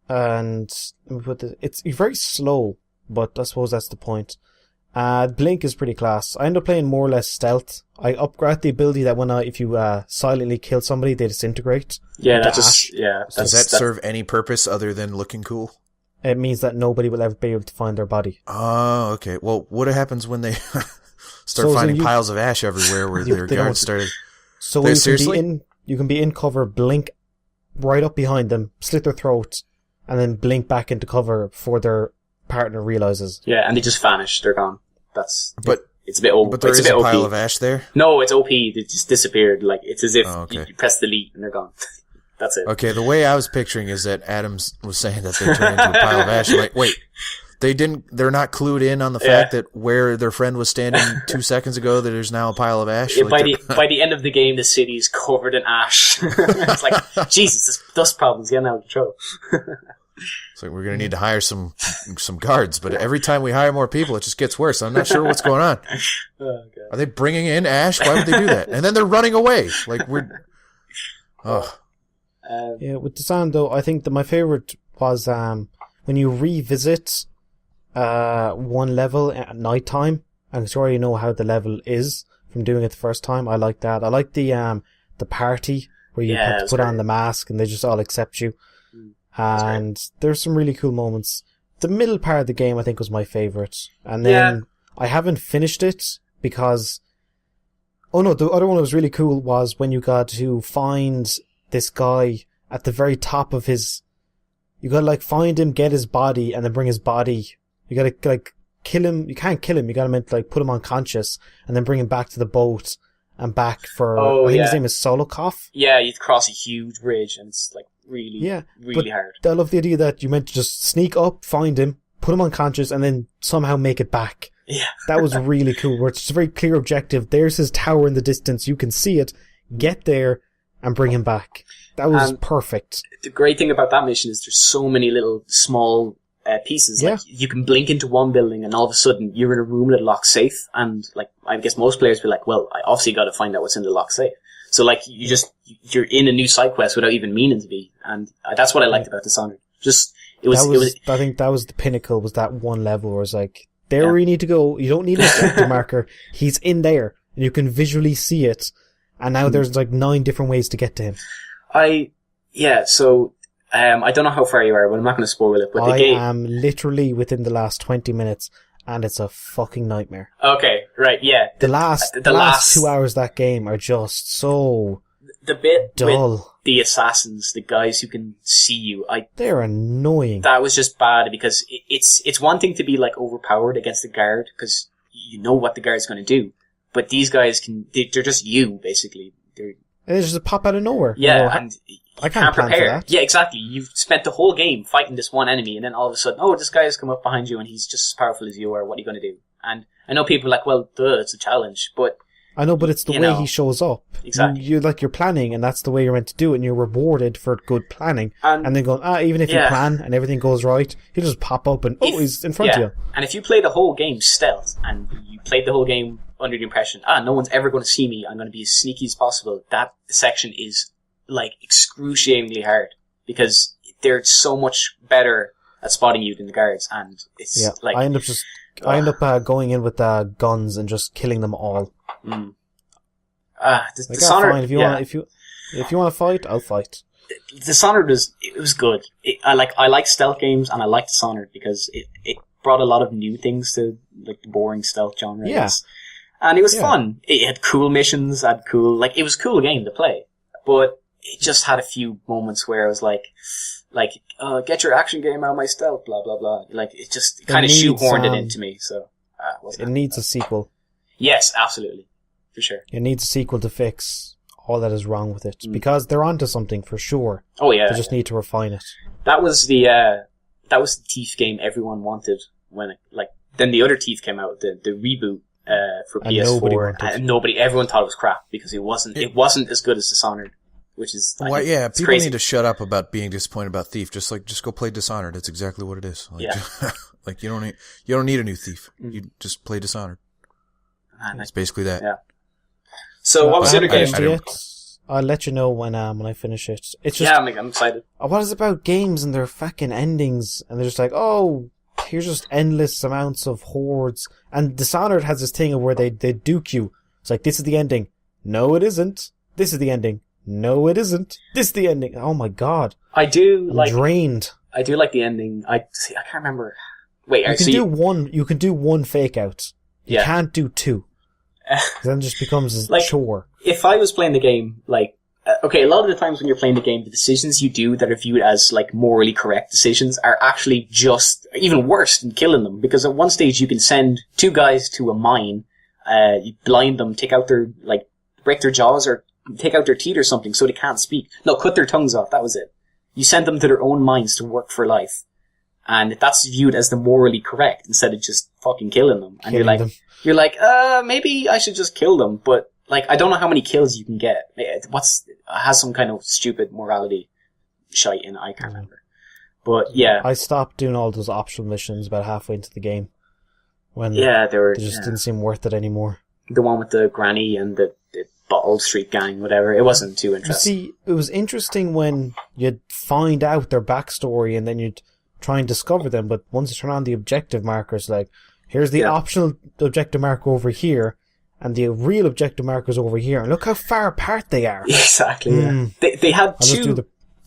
And it's very slow, but I suppose that's the point. Blink is pretty class. I end up playing more or less stealth. I upgrade the ability that if you silently kill somebody, they disintegrate. Yeah, Does that serve any purpose other than looking cool? It means that nobody will ever be able to find their body. Oh, okay. Well, what happens when they start finding piles of ash everywhere where their guards started? So you can be in cover, blink right up behind them, slit their throat, and then blink back into cover before their partner realizes. Yeah, and they just vanish. They're gone. It's a bit but there is a pile of ash there? No, it's OP. They just disappeared. Like, it's as if you press delete and they're gone. That's it. Okay, the way I was picturing is that Adams was saying that they turned into a pile of ash. Like, wait, they're not clued in on the fact that where their friend was standing 2 seconds ago, that there's now a pile of ash? Yeah, by the end of the game, the city is covered in ash. It's like, Jesus, this dust problem's getting out of control. It's like, we're going to need to hire some guards, but every time we hire more people, it just gets worse. I'm not sure what's going on. Oh, God. Are they bringing in ash? Why would they do that? And then they're running away. Like, yeah, with Dishonored, though, I think that my favorite was when you revisit one level at night time, and you already know how the level is from doing it the first time. I like that. I like the party where you have to put on the mask and they just all accept you. And there's some really cool moments. The middle part of the game, I think, was my favorite. And then I haven't finished it because... Oh no, the other one that was really cool was when you got to find this guy at the very top of his... You gotta, find him, get his body, and then bring his body... You gotta, kill him. You can't kill him. You gotta, put him unconscious, and then bring him back to the boat and back for... I think his name is Solokov. Yeah, you cross a huge bridge, and it's, really hard. I love the idea that you meant to just sneak up, find him, put him unconscious, and then somehow make it back. Yeah. That was really cool, where it's just a very clear objective. There's his tower in the distance. You can see it. Get there, and bring him back. That was perfect. The great thing about that mission is there's so many little small pieces. Yeah. Like, you can blink into one building and all of a sudden you're in a room that locks safe, and like, I guess most players be like, well, I obviously got to find out what's in the locked safe. So like, you're in a new side quest without even meaning to be, and that's what I liked about Dishonored. I think that was the pinnacle, was that one level where it's like, where you need to go, you don't need a sector marker, he's in there, and you can visually see it, and now there's like 9 different ways to get to him. I don't know how far you are, but I'm not going to spoil it, but I am literally within the last 20 minutes, and it's a fucking nightmare. Okay, right, yeah. The last 2 hours of that game are just so the bit dull. With the assassins, the guys who can see you, they're annoying. That was just bad, because it's one thing to be like overpowered against the guard, because you know what the guard's going to do, but these guys they're just you, basically. And they just pop out of nowhere. Yeah, you know, and I can't plan prepare. for that. Yeah, exactly. You've spent the whole game fighting this one enemy, and then all of a sudden, this guy has come up behind you, and he's just as powerful as you are. What are you going to do? And I know people are like, well, it's a challenge, but I know, but it's the way he shows up. Exactly. You're planning, and that's the way you're meant to do it, and you're rewarded for good planning. And then going, even if you plan and everything goes right, he'll just pop up and, he's in front of you. And if you play the whole game stealth, and you played the whole game under the impression, no one's ever going to see me, I'm going to be as sneaky as possible, that section is, like, excruciatingly hard, because they're so much better at spotting you than the guards, and it's like... I end up going in with guns and just killing them all. Dishonored, fine. If you want to fight, I'll fight. Dishonored was good. I like stealth games, and I like Dishonored because it brought a lot of new things to like the boring stealth genre. Yeah. And it was fun. It had cool missions, it was a cool game to play. But it just had a few moments where I was like, get your action game out of my stealth, blah, blah, blah. Like, it kind of shoehorned it into me, so. It needs a sequel. Yes, absolutely. For sure. It needs a sequel to fix all that is wrong with it. Because they're onto something for sure. Oh yeah. They just need to refine it. That was the Thief game everyone wanted then the other Thief came out, the reboot, for PS4. And everyone thought it was crap because it wasn't as good as Dishonored. Which is, people crazy. need to shut up about being disappointed about Thief. Just go play Dishonored. It's exactly what it is. Like, you don't need a new Thief. You just play Dishonored. It's basically that. Yeah. So what was the other game? I'll let you know when I finish it. It's just, I'm excited. What is it about games and their fucking endings? And they're just like, here's just endless amounts of hordes. And Dishonored has this thing of where they duke you. It's like, this is the ending. No, it isn't. This is the ending. No, it isn't. This is the ending. Oh my god. I'm drained. I do like the ending. I can't remember. Wait, you can do one fake out. You can't do 2. Then it just becomes a chore. If I was playing the game, a lot of the times when you're playing the game, the decisions you do that are viewed as morally correct decisions are actually just even worse than killing them. Because at one stage you can send 2 guys to a mine, you blind them, take out their break their jaws or take out their teeth or something so they can't speak. No, cut their tongues off. That was it. You send them to their own mines to work for life. And that's viewed as the morally correct instead of just fucking killing them. And you're like, maybe I should just kill them. But, I don't know how many kills you can get. It has some kind of stupid morality shite in it. I can't remember. But, yeah. I stopped doing all those optional missions about halfway into the game. When they didn't seem worth it anymore. The one with the granny and the Bottle Street Gang, whatever. It wasn't too interesting. You see, it was interesting when you'd find out their backstory and then you'd try and discover them, but once you turn on the objective markers, here's the optional objective marker over here, and the real objective markers over here, and look how far apart they are. Exactly, yeah. They had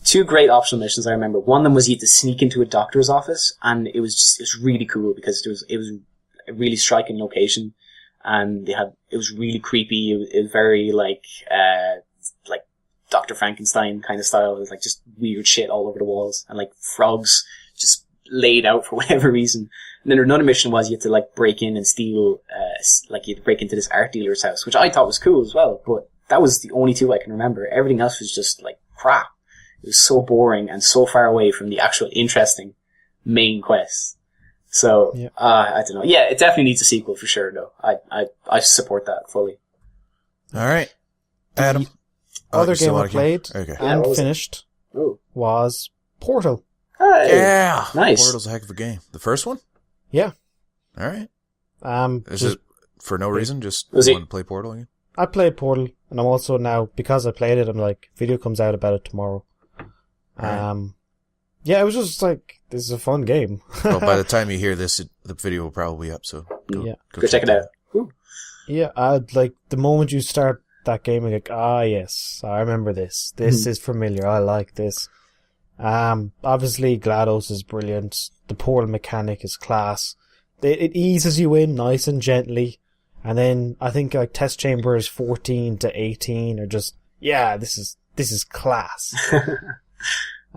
two great optional missions, I remember. One of them was you had to sneak into a doctor's office, and it was really cool because it was a really striking location. And it was really creepy. It was very like Dr. Frankenstein kind of style. It was just weird shit all over the walls and frogs just laid out for whatever reason. And then another mission was you had to break in and steal, you had to break into this art dealer's house, which I thought was cool as well. But that was the only 2 I can remember. Everything else was just crap. It was so boring and so far away from the actual interesting main quests. So, I don't know. Yeah, it definitely needs a sequel for sure, though. I support that fully. All right. Adam. other game I played Okay. and finished was Portal. Hey, Yeah, nice. Portal's a heck of a game. The first one? Yeah. All right. Is just it for no reason? Just Was it- want to play Portal again? I played Portal, and I'm also now, because I played it, I'm like, video comes out about it tomorrow. Right. Yeah, it was just like, this is a fun game. Well, by the time you hear this, the video will probably be up. So go Check it out. Ooh. Yeah, I'd like, the moment you start that game, you're like, yes, I remember this. This is familiar. I like this. Obviously, GLaDOS is brilliant. The Portal mechanic is class. It eases you in nice and gently. And then I think like test chambers 14 to 18 are just, this is class.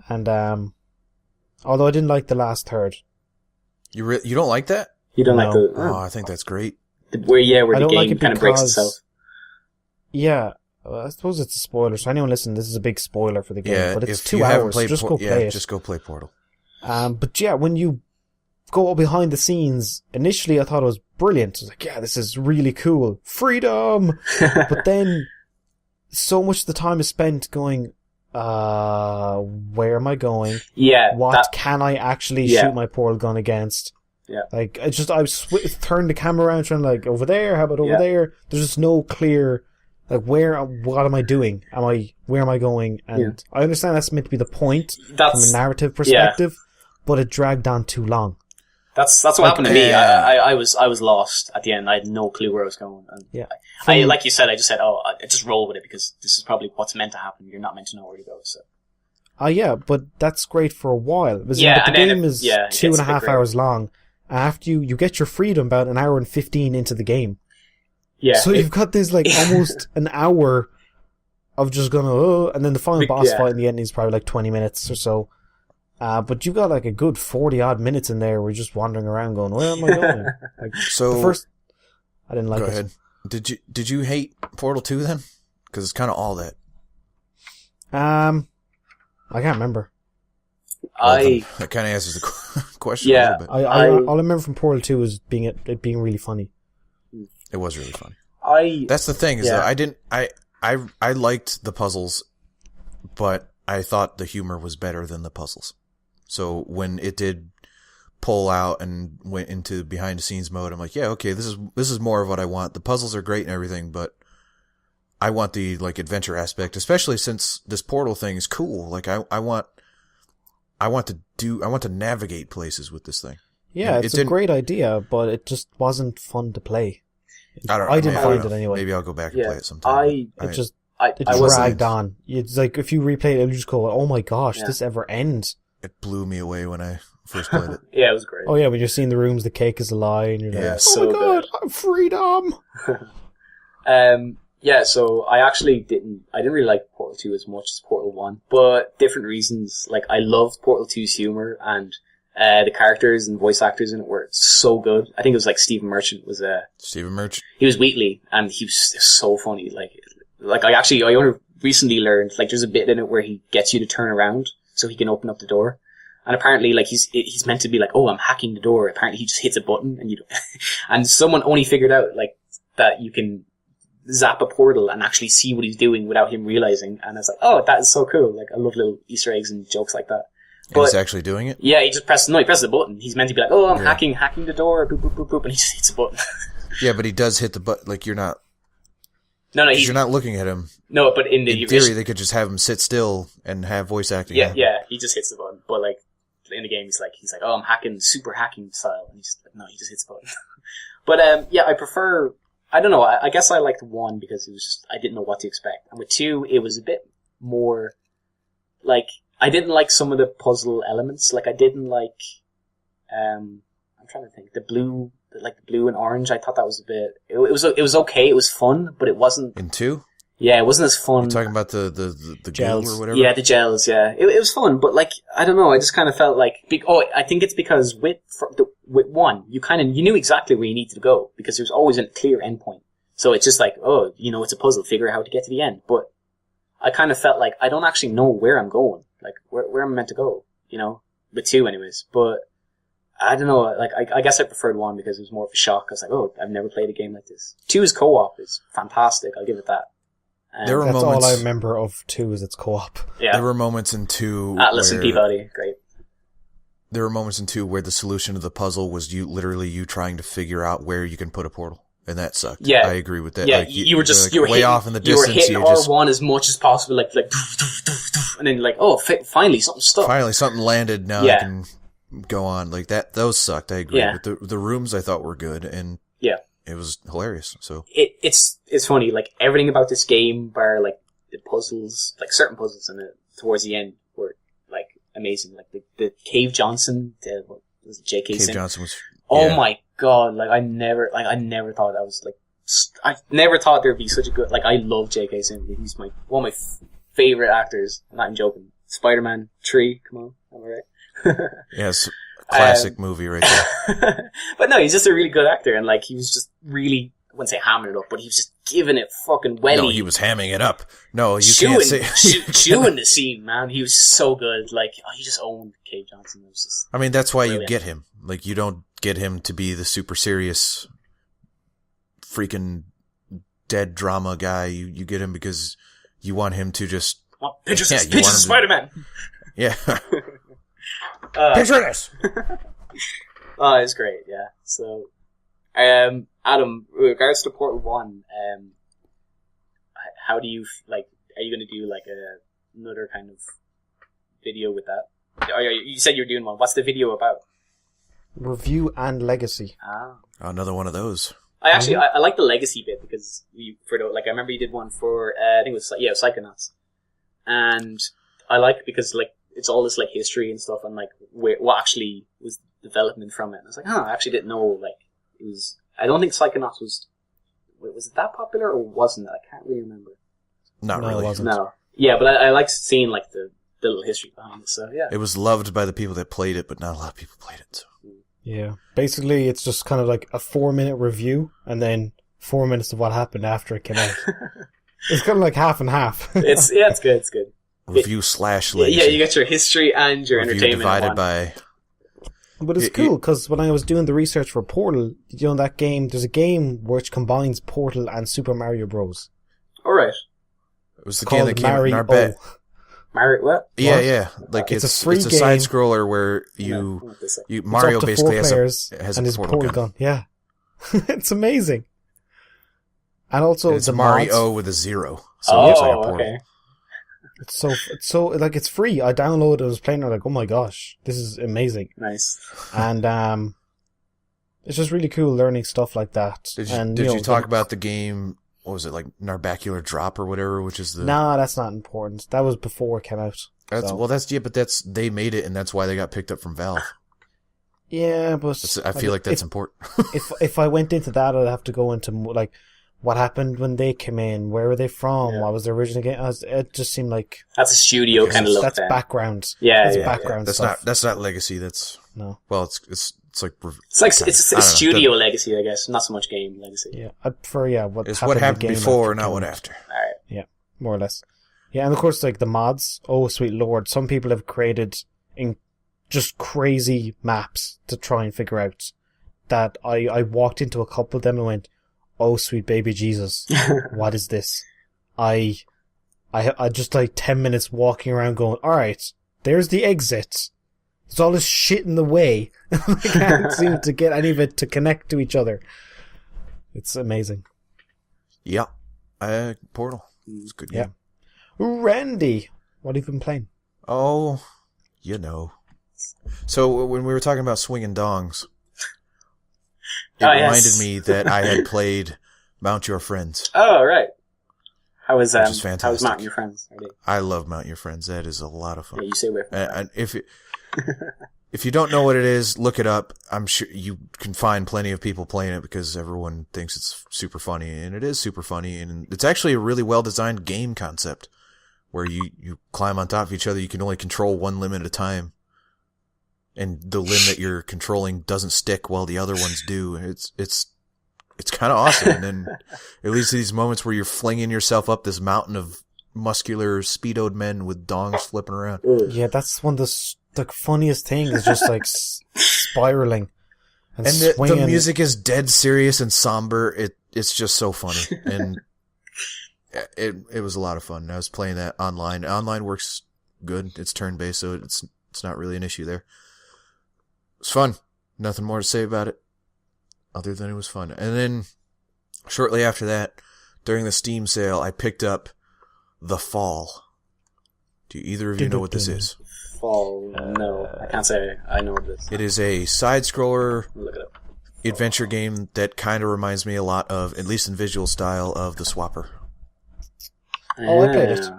And although I didn't like the last third. You don't like that? You don't like the... Oh, I think that's great. Where I the don't like game it kind of breaks because- itself. Yeah, I suppose it's a spoiler. So anyone listening, this is a big spoiler for the game. Yeah, but it's if 2 you haven't hours. played Just go play it. just go play Portal. But yeah, when you go behind the scenes, initially I thought it was brilliant. I was like, this is really cool. Freedom! But then, so much of the time is spent going, where am I going? Yeah. What can I actually shoot my portal gun against? Yeah. Like, I turned the camera around trying like, over there, how about over there? There's just no clear, like, what am I doing? Where am I going? And I understand that's meant to be the point from a narrative perspective, but it dragged on too long. That's what happened to me. I was lost at the end. I had no clue where I was going. And I like you said, I just said, I just roll with it because this is probably what's meant to happen. You're not meant to know where to go. So. But that's great for a while. But the game is 2.5 hours long. After you get your freedom about an hour and 15 into the game. Yeah. So you've got this like almost an hour of just going, and then the final boss fight in the end is probably like 20 minutes or so. But you've got like a good 40 odd minutes in there where you're just wandering around going, where am I going? Like, so the first, I didn't like it. Go ahead. Did you hate Portal 2 then? Because it's kind of all that. I can't remember. That kind of answers the question a little bit. All I remember from Portal 2 was it being really funny. It was really funny. That's the thing is that I liked the puzzles, but I thought the humor was better than the puzzles. So when it did pull out and went into behind the scenes mode, I'm like, okay, this is more of what I want. The puzzles are great and everything, but I want the like adventure aspect, especially since this Portal thing is cool. Like I want to navigate places with this thing. Yeah, it's a great idea, but it just wasn't fun to play. I didn't find it anyway. Maybe I'll go back and play it sometime. It dragged on. It's like if you replay it, you'll just go, "Oh my gosh, this ever ends?" It blew me away when I first played it. Yeah, it was great. Oh yeah, when you're seeing the rooms, the cake is a lie, and you're like, "Oh my god, freedom!" So I didn't really like Portal 2 as much as Portal 1, but different reasons. Like, I loved Portal 2's humor, and the characters and voice actors in it were so good. I think it was like Stephen Merchant was Stephen Merchant. He was Wheatley, and he was so funny. Like I only recently learned, like, there's a bit in it where he gets you to turn around so he can open up the door. And apparently, like, he's meant to be like, I'm hacking the door. Apparently he just hits a button and and someone only figured out, like, that you can zap a portal and actually see what he's doing without him realizing. And I was like, that is so cool. Like, I love little Easter eggs and jokes like that. But he's actually doing it? Yeah, he presses the button. He's meant to be like, I'm hacking the door, boop, boop, boop, boop, and he just hits a button. Yeah, but he does hit the button, like, you're not... No, you're not looking at him. No, but in theory, they could just have him sit still and have voice acting. Yeah, he just hits the button. But, like, in the game, he's like, I'm hacking, super hacking style. And he's like, no, he just hits the button. But, I prefer... I don't know, I guess I liked 1 because it was just, I didn't know what to expect. And with 2, it was a bit more, like, I didn't like some of the puzzle elements. Like, I didn't like, I'm trying to think, the blue and orange, I thought that was a bit, it was okay, it was fun, but it wasn't. In 2? Yeah, it wasn't as fun. You're talking about the gels glue or whatever? Yeah, the gels, yeah. It was fun, but, like, I don't know, I just kind of felt like, I think it's because with 1, you knew exactly where you needed to go, because there was always a clear endpoint. So it's just like, it's a puzzle, figure out how to get to the end. But I kind of felt like I don't actually know where I'm going, like, where I'm meant to go, with 2 anyways. But, I don't know, like, I guess I preferred 1 because it was more of a shock. I was like, I've never played a game like this. 2's co-op is fantastic, I'll give it that. That's all I remember of 2 is its co-op. Yeah. There were moments in 2 Atlas and Peabody, great. There were moments in 2 where the solution to the puzzle was you trying to figure out where you can put a portal. And that sucked. Yeah. I agree with that. Yeah, like, you were just, like you were way hitting, off in the distance. You were hitting R1 as much as possible, like, and then like, oh, finally something stuck. Finally something landed, now I can go on. Like that, those sucked, I agree. Yeah. But the rooms I thought were good, and it was hilarious, so. It's funny, like, everything about this game, bar, like, the puzzles, like, certain puzzles in it, towards the end, were, like, amazing. Like, the Cave Johnson, what was it, J.K. Cave Simmons? Johnson was, Oh my god, like, I never thought that was, like, I never thought there'd be such a good, like, I love J.K. Simmons. He's one of my favorite actors. I'm not even joking. Spider-Man 3, come on, am I right? Yes, classic movie right there. But no, he's just a really good actor, and like, he was just really, I wouldn't say hamming it up, but he was just giving it fucking welly. No, he was hamming it up. No, you can't say. Chewing the scene, man. He was so good. Like, he just owned Cave Johnson. It was just, I mean, that's why brilliant. you get him. Like, you don't get him to be the super serious, freaking dead drama guy. You get him because you want him to just. Pictures of Spider-Man. Yeah. Picture this. Oh, it's great. Yeah. So, Adam, with regards to Portal 1, how do you, like, are you going to do, like, another kind of video with that? You said you were doing one. What's the video about? Review and legacy. Ah. Oh, another one of those. I like the legacy bit because I remember you did one for, I think it was, Psychonauts. And I like it because, like, it's all this, like, history and stuff and, like, what actually was development from it. And I was like, I actually didn't know, like, it was, I don't think Psychonauts was it that popular or wasn't it? I can't really remember. Not really. It wasn't. No. Yeah, but I like seeing, like, the little history behind it, so yeah. It was loved by the people that played it, but not a lot of people played it, so. Yeah. Basically, it's just kind of like a 4-minute review and then 4 minutes of what happened after it came out. It's kind of like half and half. It's good, it's good. Review / legacy. Yeah, you get your history and your review entertainment. divided by. But it's cool because when I was doing the research for Portal, you know, that game, there's a game which combines Portal and Super Mario Bros. Alright. It was the game that came out in our bet. Mario, what? Yeah. Like it's it's a free a game. side scroller where you Mario it's up to basically 4 players has and a his portal gun. Yeah. It's amazing. And also It's the Mario mods, with a 0. So it looks like a portal. Okay. it's so like it's free. I downloaded it, I was playing it, like, oh my gosh, this is amazing. Nice. And it's just really cool learning stuff like that. Did you, and, did you talk about the game, what was it, like Narbacular Drop or whatever, which is the... Nah, that's not important. That was before it came out. But they made it and that's why they got picked up from Valve. Yeah, but... I feel like that's important. if I went into that, I'd have to go into, like, what happened when they came in, where were they from, what was their original game. It just seemed like... That's a studio kind of look. That's background. Yeah, that's yeah, background stuff. That's not legacy, that's... No. Well, it's like... It's a studio legacy, I guess. Not so much game legacy. Yeah, I prefer, what happened before, not what after. Alright. Yeah, more or less. Yeah, and of course, like, the mods, oh sweet lord, some people have created just crazy maps to try and figure out that I walked into a couple of them and went, oh sweet baby Jesus, what is this? I just like 10 minutes walking around going, alright, there's the exit. There's all this shit in the way. I can't seem to get any of it to connect to each other. It's amazing. Yeah. Portal. It's a good game. Randy, what have you been playing? Oh, you know. So when we were talking about swinging dongs, it reminded me that I had played Mount Your Friends. Oh, right. How was fantastic. How was Mount Your Friends? I love Mount Your Friends. That is a lot of fun. Yeah, you stay away from that. And if you don't know what it is, look it up. I'm sure you can find plenty of people playing it because everyone thinks it's super funny, and it is super funny, and it's actually a really well-designed game concept where you climb on top of each other. You can only control one limb at a time, and the limb that you're controlling doesn't stick while the other ones do. It's kind of awesome. And then it leads to these moments where you're flinging yourself up this mountain of muscular, speedoed men with dongs flipping around. Yeah, that's one of the funniest things, is just like spiraling and the music is dead serious and somber. It's just so funny. And it was a lot of fun. I was playing that online. Online works good. It's turn-based, so it's not really an issue there. It's fun. Nothing more to say about it other than it was fun. And then shortly after that, during the Steam sale, I picked up The Fall. Do either of you know what this is? Fall? No, I can't say I know what this is. It is a side-scroller Look it up. adventure game that kind of reminds me a lot of, at least in visual style, of The Swapper. Oh, I played it.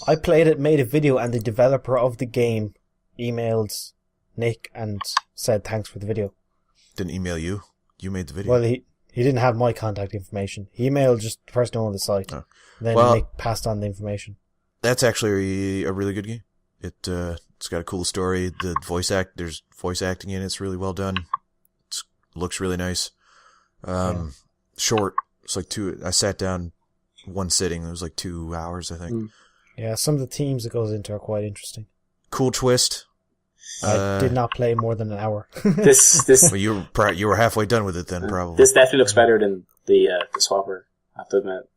I played it, made a video, and the developer of the game emailed Nick and said thanks for the video. Didn't email you? You made the video. Well, he didn't have my contact information. He emailed just the person on the site. Oh. Then Well, Nick passed on the information. That's actually a really good game. It's got a cool story. There's voice acting in it. It's really well done. It looks really nice. Short. It's like I sat down one sitting. It was like 2 hours, I think. Yeah, some of the themes it goes into are quite interesting. Cool twist. I did not play more than an hour. This Well, you were halfway done with it then, probably. this definitely looks better than the Swapper. I have to admit.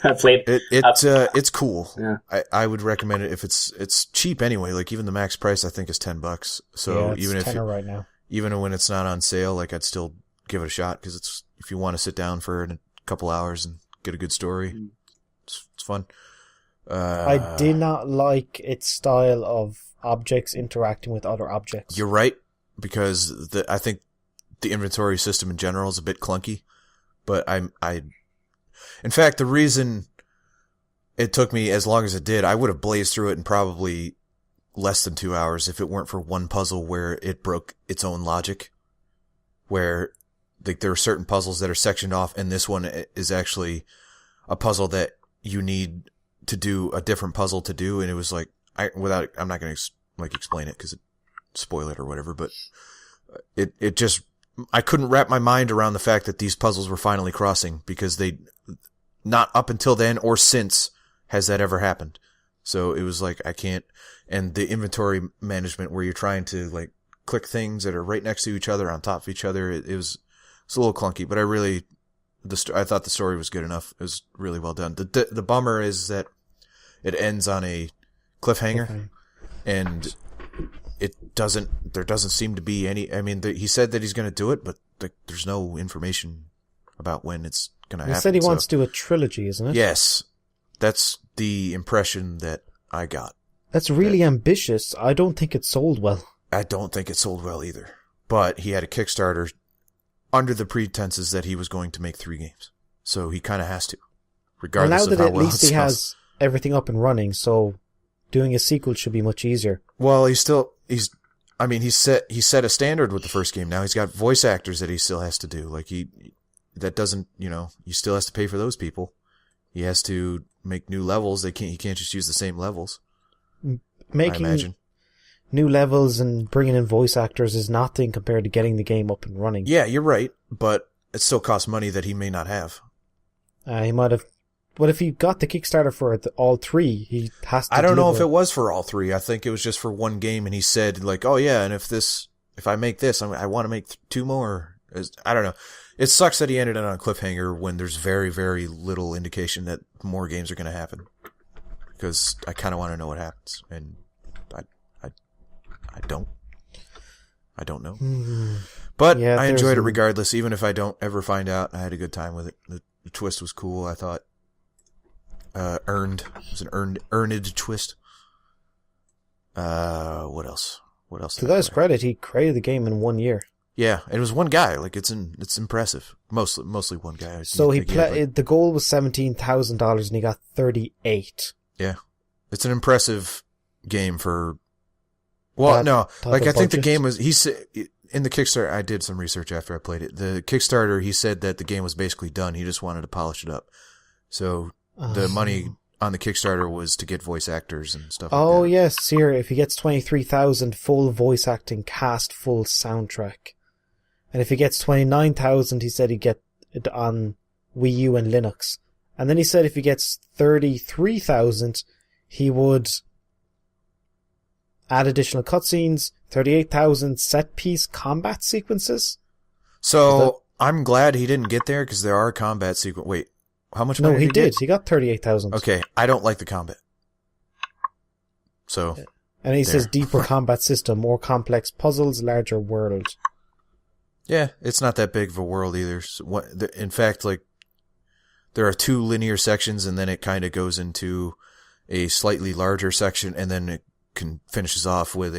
I played. It's cool. Yeah. I would recommend it if it's cheap anyway. Like even the max price I think is $10. So yeah, it's even if tenner right now. even when it's not on sale, like I'd still give it a shot because it's if you want to sit down for a couple hours and get a good story, it's fun. I did not like its style of objects interacting with other objects. You're right because I think the inventory system in general is a bit clunky, but in fact, the reason it took me as long as it did, I would have blazed through it in probably less than 2 hours if it weren't for one puzzle where it broke its own logic. Where like there are certain puzzles that are sectioned off, and this one is actually a puzzle that you need to do a different puzzle to do, and it was like I'm not going to explain it because spoil it or whatever, but it just I couldn't wrap my mind around the fact that these puzzles were finally crossing because they not up until then or since has that ever happened. So it was like I can't, and the inventory management where you're trying to like click things that are right next to each other on top of each other, it's a little clunky, but I thought the story was good enough. It was really well done. The bummer is that it ends on a cliffhanger, and there doesn't seem to be any. I mean, he said that he's going to do it, but there's no information about when it's going to happen. He said he wants to do a trilogy, isn't it? Yes, that's the impression that I got. That's really ambitious. I don't think it sold well. I don't think it sold well either. But he had a Kickstarter under the pretenses that he was going to make 3 games, so he kind of has to, regardless of how well it sells. Now that at least he has everything up and running, so doing a sequel should be much easier. Well, he set a standard with the first game. Now he's got voice actors that he still has to do. Like he still has to pay for those people. He has to make new levels. He can't just use the same levels. Making I imagine new levels and bringing in voice actors is nothing compared to getting the game up and running. Yeah, you're right, but it still costs money that he may not have. He might have. But if he got the Kickstarter for all 3, he has to. I don't know if it was for all 3. I think it was just for one game, and he said like, "Oh yeah, and if I make this, I want to make 2 more." I don't know. It sucks that he ended it on a cliffhanger when there's very, very little indication that more games are going to happen. Because I kind of want to know what happens, and I don't know. But yeah, I enjoyed it regardless, even if I don't ever find out. I had a good time with it. The twist was cool. I thought earned. It was an earned twist. What else? To the guy's credit, he created the game in 1 year. Yeah, it was one guy. Like it's impressive. Mostly one guy. So the goal was $17,000 and he got 38. Yeah, it's an impressive game for. Well, no, like I think the game was. He said in the Kickstarter. I did some research after I played it. The Kickstarter, he said that the game was basically done. He just wanted to polish it up. So the money on the Kickstarter was to get voice actors and stuff. Oh like that. yes, here if he gets 23,000, full voice acting, cast, full soundtrack, and if he gets 29,000, he said he'd get it on Wii U and Linux, and then he said if he gets 33,000, he would add additional cutscenes, 38,000 set-piece combat sequences. So I'm glad he didn't get there because there are combat sequences. Wait, How much No, money he did he did. get? He got 38,000. Okay, I don't like the combat. So... And he there. says deeper combat system, more complex puzzles, larger world. Yeah, it's not that big of a world either. So in fact, like, there are 2 linear sections, and then it kind of goes into a slightly larger section, and then it finishes off with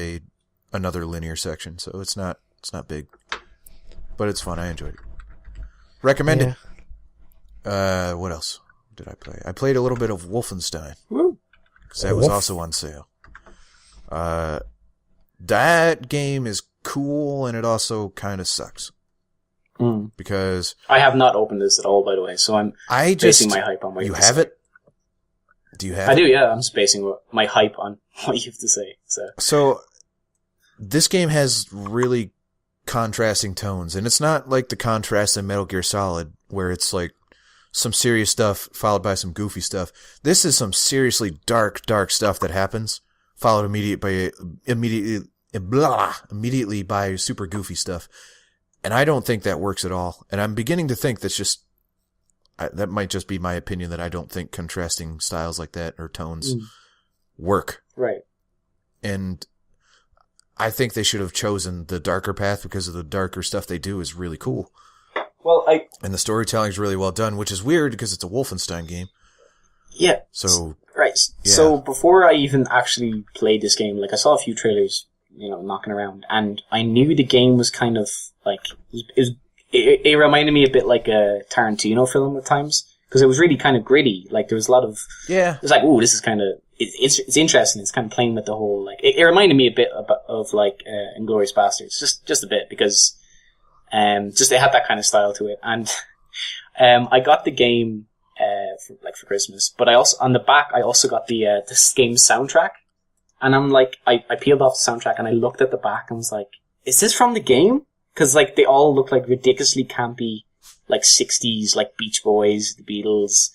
another linear section. So it's not big, but it's fun. I enjoyed it. Recommended. Yeah. What else did I play? I played a little bit of Wolfenstein because that was also on sale. That game is cool, and it also kind of sucks. Because I have not opened this at all, by the way, so I'm basing my hype on what you have have to say. it. Do you have? I do, yeah. I'm just basing my hype on what you have to say. So this game has really contrasting tones, and it's not like the contrast in Metal Gear Solid, where it's like some serious stuff followed by some goofy stuff. This is some seriously dark stuff that happens, followed immediately by super goofy stuff. And I don't think that works at all. And I'm beginning to think that might just be my opinion, that I don't think contrasting styles like that or tones work. Right. And I think they should have chosen the darker path, because of the darker stuff they do is really cool. Well, and the storytelling is really well done, which is weird because it's a Wolfenstein game. Yeah. So right. Yeah. So before I even actually played this game, like, I saw a few trailers, knocking around, and I knew the game was kind of like it reminded me a bit like a Tarantino film at times, because it was really kind of gritty. Like, there was a lot of It was like, ooh, this is kind of it's interesting. It's kind of playing with the whole, like, it reminded me a bit of like Inglourious Basterds, just a bit, because just it had that kind of style to it. And I got the game for Christmas, but I also, on the back, I also got this game's soundtrack. And I'm like, I peeled off the soundtrack and I looked at the back and was like, is this from the game? Because, like, they all look like ridiculously campy, like 60s, like Beach Boys, the Beatles,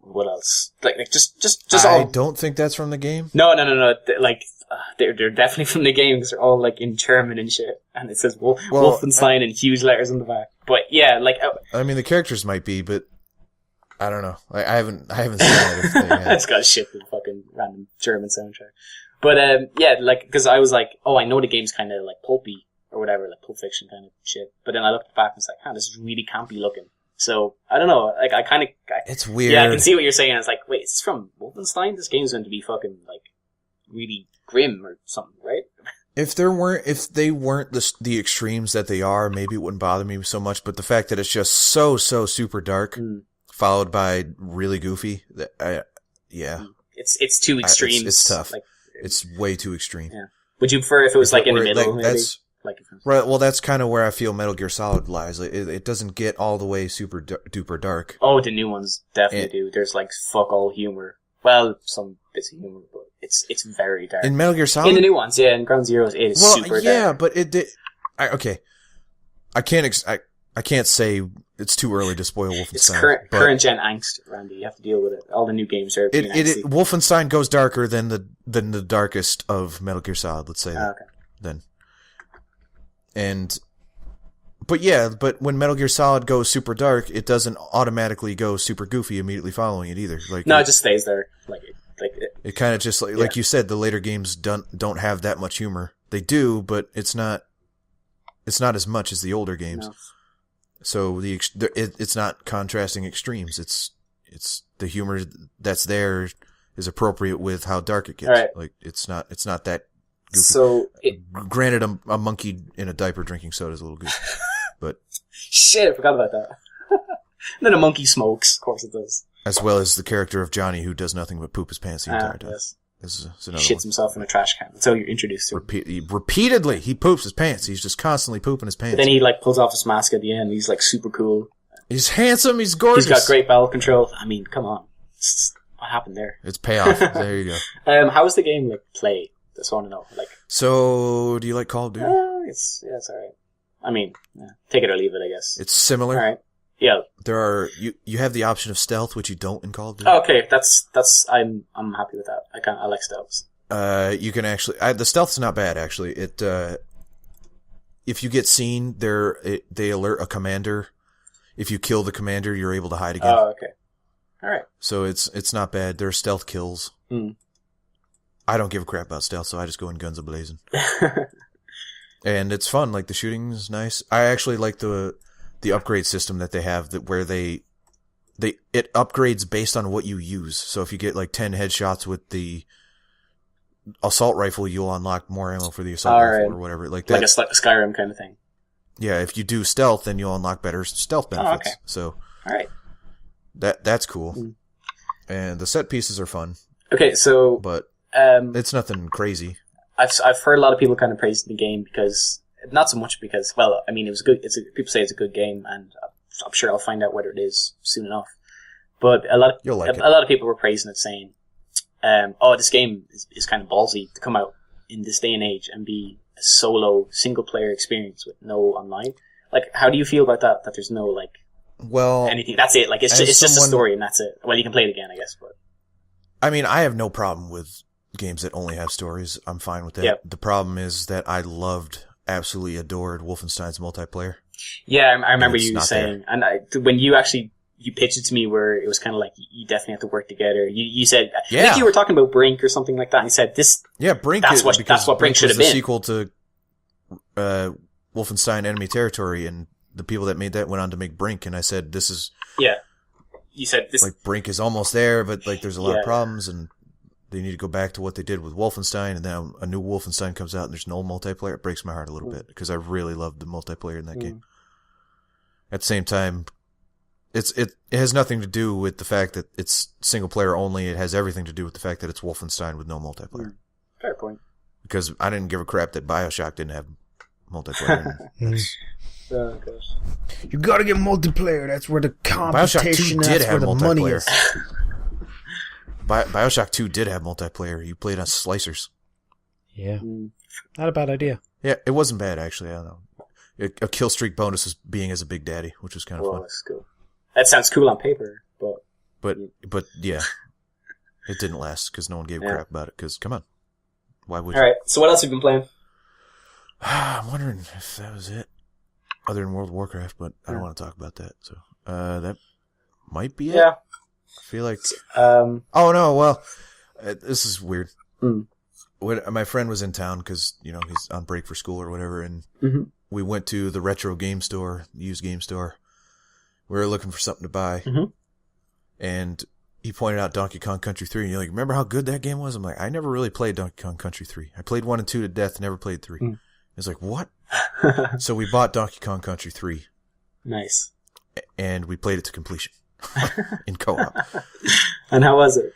what else? Like just all. I don't think that's from the game. No. Like, they're definitely from the game, because they're all, like, in German and shit. And it says Wolfenstein in huge letters on the back. But yeah, like, I mean, the characters might be, but I don't know. I haven't seen that. If they have. It's got shit with fucking random German soundtrack. But yeah, like, because I was like, oh, I know the game's kind of like pulpy or whatever, like Pulp Fiction kind of shit. But then I looked back and was like, this is really campy looking. So I don't know. Like, it's weird. Yeah, I can see what you're saying. I was like, wait, is this from Wolfenstein? This game's going to be fucking like really grim or something, right? If they weren't the extremes that they are, maybe it wouldn't bother me so much. But the fact that it's just so super dark, followed by really goofy, yeah, it's too extreme. It's tough. Like, it's way too extreme. Yeah. Would you prefer if it was like in the middle? Like, maybe? Right. Well, that's kind of where I feel Metal Gear Solid lies. Like, it doesn't get all the way super duper dark. Oh, the new ones definitely do. There's like fuck all humor. Well, some bits of humor, but it's very dark. In Metal Gear Solid? In the new ones, yeah, in Ground Zeroes, it is super dark. Yeah, but it did... Okay. I can't say it's too early to spoil Wolfenstein. It's current gen angst, Randy. You have to deal with it. All the new games are being angsty. Wolfenstein goes darker than the darkest of Metal Gear Solid, let's say that. Okay. Then. But when Metal Gear Solid goes super dark, it doesn't automatically go super goofy immediately following it either. Like, no, it just stays there. It kind of just like you said, the later games don't have that much humor. They do, but it's not as much as the older games. No. So it's not contrasting extremes. It's the humor that's there is appropriate with how dark it gets. Right. Like, it's not that goofy. So Granted, a monkey in a diaper drinking soda is a little goofy, but shit, I forgot about that. And then a monkey smokes, of course it does. As well as the character of Johnny, who does nothing but poop his pants the entire time. Yes. This is another Shits one. himself in a trash can. That's how you're introduced to him. Repeatedly, he poops his pants. He's just constantly pooping his pants. But then he like pulls off his mask at the end. He's like super cool. He's handsome. He's gorgeous. He's got great bowel control. I mean, come on. What happened there? It's payoff. There you go. How was the game like play? Just want to know. Like, so do you like Call of Duty? It's alright. I mean, take it or leave it, I guess. It's similar. Alright. Yeah. There are you have the option of stealth, which you don't in Call of Duty. Oh, okay, that's I'm happy with that. I like stealths. You can actually the stealth's not bad actually. It if you get seen, they alert a commander if you kill the commander, you're able to hide again. Oh, okay. All right. So it's not bad. There are stealth kills. I don't give a crap about stealth, so I just go in guns a-blazing. And it's fun. Like, the shooting is nice. I actually like the upgrade system that they have, that where it upgrades based on what you use. So if you get like 10 headshots with the assault rifle, you'll unlock more ammo for the assault rifle or whatever. Like that. Like a Skyrim kind of thing. Yeah, if you do stealth, then you'll unlock better stealth benefits. Oh, okay. So all right. That's cool. And the set pieces are fun. Okay, so but it's nothing crazy. I've heard a lot of people kind of praising the game because, not so much because, well, I mean, it was good. People say it's a good game, and I'm sure I'll find out whether it is soon enough. But a lot of people were praising it, saying, this game is kind of ballsy to come out in this day and age and be a solo single player experience with no online. Like, how do you feel about that? That there's no anything. That's it. Like, it's just a story and that's it. Well, you can play it again, I guess. But I mean, I have no problem with games that only have stories. I'm fine with that. Yep. The problem is that I absolutely adored Wolfenstein's multiplayer. Yeah, I remember you saying, there. And when you pitched it to me, where it was kind of like, you definitely have to work together. You said, I think you were talking about Brink or something like that, and you said this. Yeah, Brink. That's what Brink should have been. The sequel to Wolfenstein Enemy Territory, and the people that made that went on to make Brink, and I said, this is. Yeah. You said this. Like, Brink is almost there, but like, there's a lot of problems, and they need to go back to what they did with Wolfenstein, and then a new Wolfenstein comes out and there's no multiplayer. It breaks my heart a little bit, because I really loved the multiplayer in that game. At the same time, it has nothing to do with the fact that it's single player only. It has everything to do with the fact that it's Wolfenstein with no multiplayer. Fair point. Because I didn't give a crap that BioShock didn't have multiplayer. Oh, gosh. You gotta get multiplayer. That's where the competition, BioShock 2 did have the money is. BioShock 2 did have multiplayer. You played on slicers. Yeah. Not a bad idea. Yeah, it wasn't bad, actually. I don't know. A kill streak bonus was being as a big daddy, which was kind of fun. That's cool. That sounds cool on paper, but yeah, it didn't last because no one gave a crap about it. Because come on, why would you? All right. So what else have you been playing? I'm wondering if that was it, other than World of Warcraft, but I don't want to talk about that. So that might be it. Yeah. I feel like. Oh no! Well, this is weird. When my friend was in town because he's on break for school or whatever, and we went to the retro game store, used game store. We were looking for something to buy, and he pointed out Donkey Kong Country 3, and you're like, remember how good that game was? I'm like, I never really played Donkey Kong Country 3. I played 1 and 2 to death, never played 3. He's like, what? So we bought Donkey Kong Country 3. Nice. And we played it to completion in co-op. And how was it?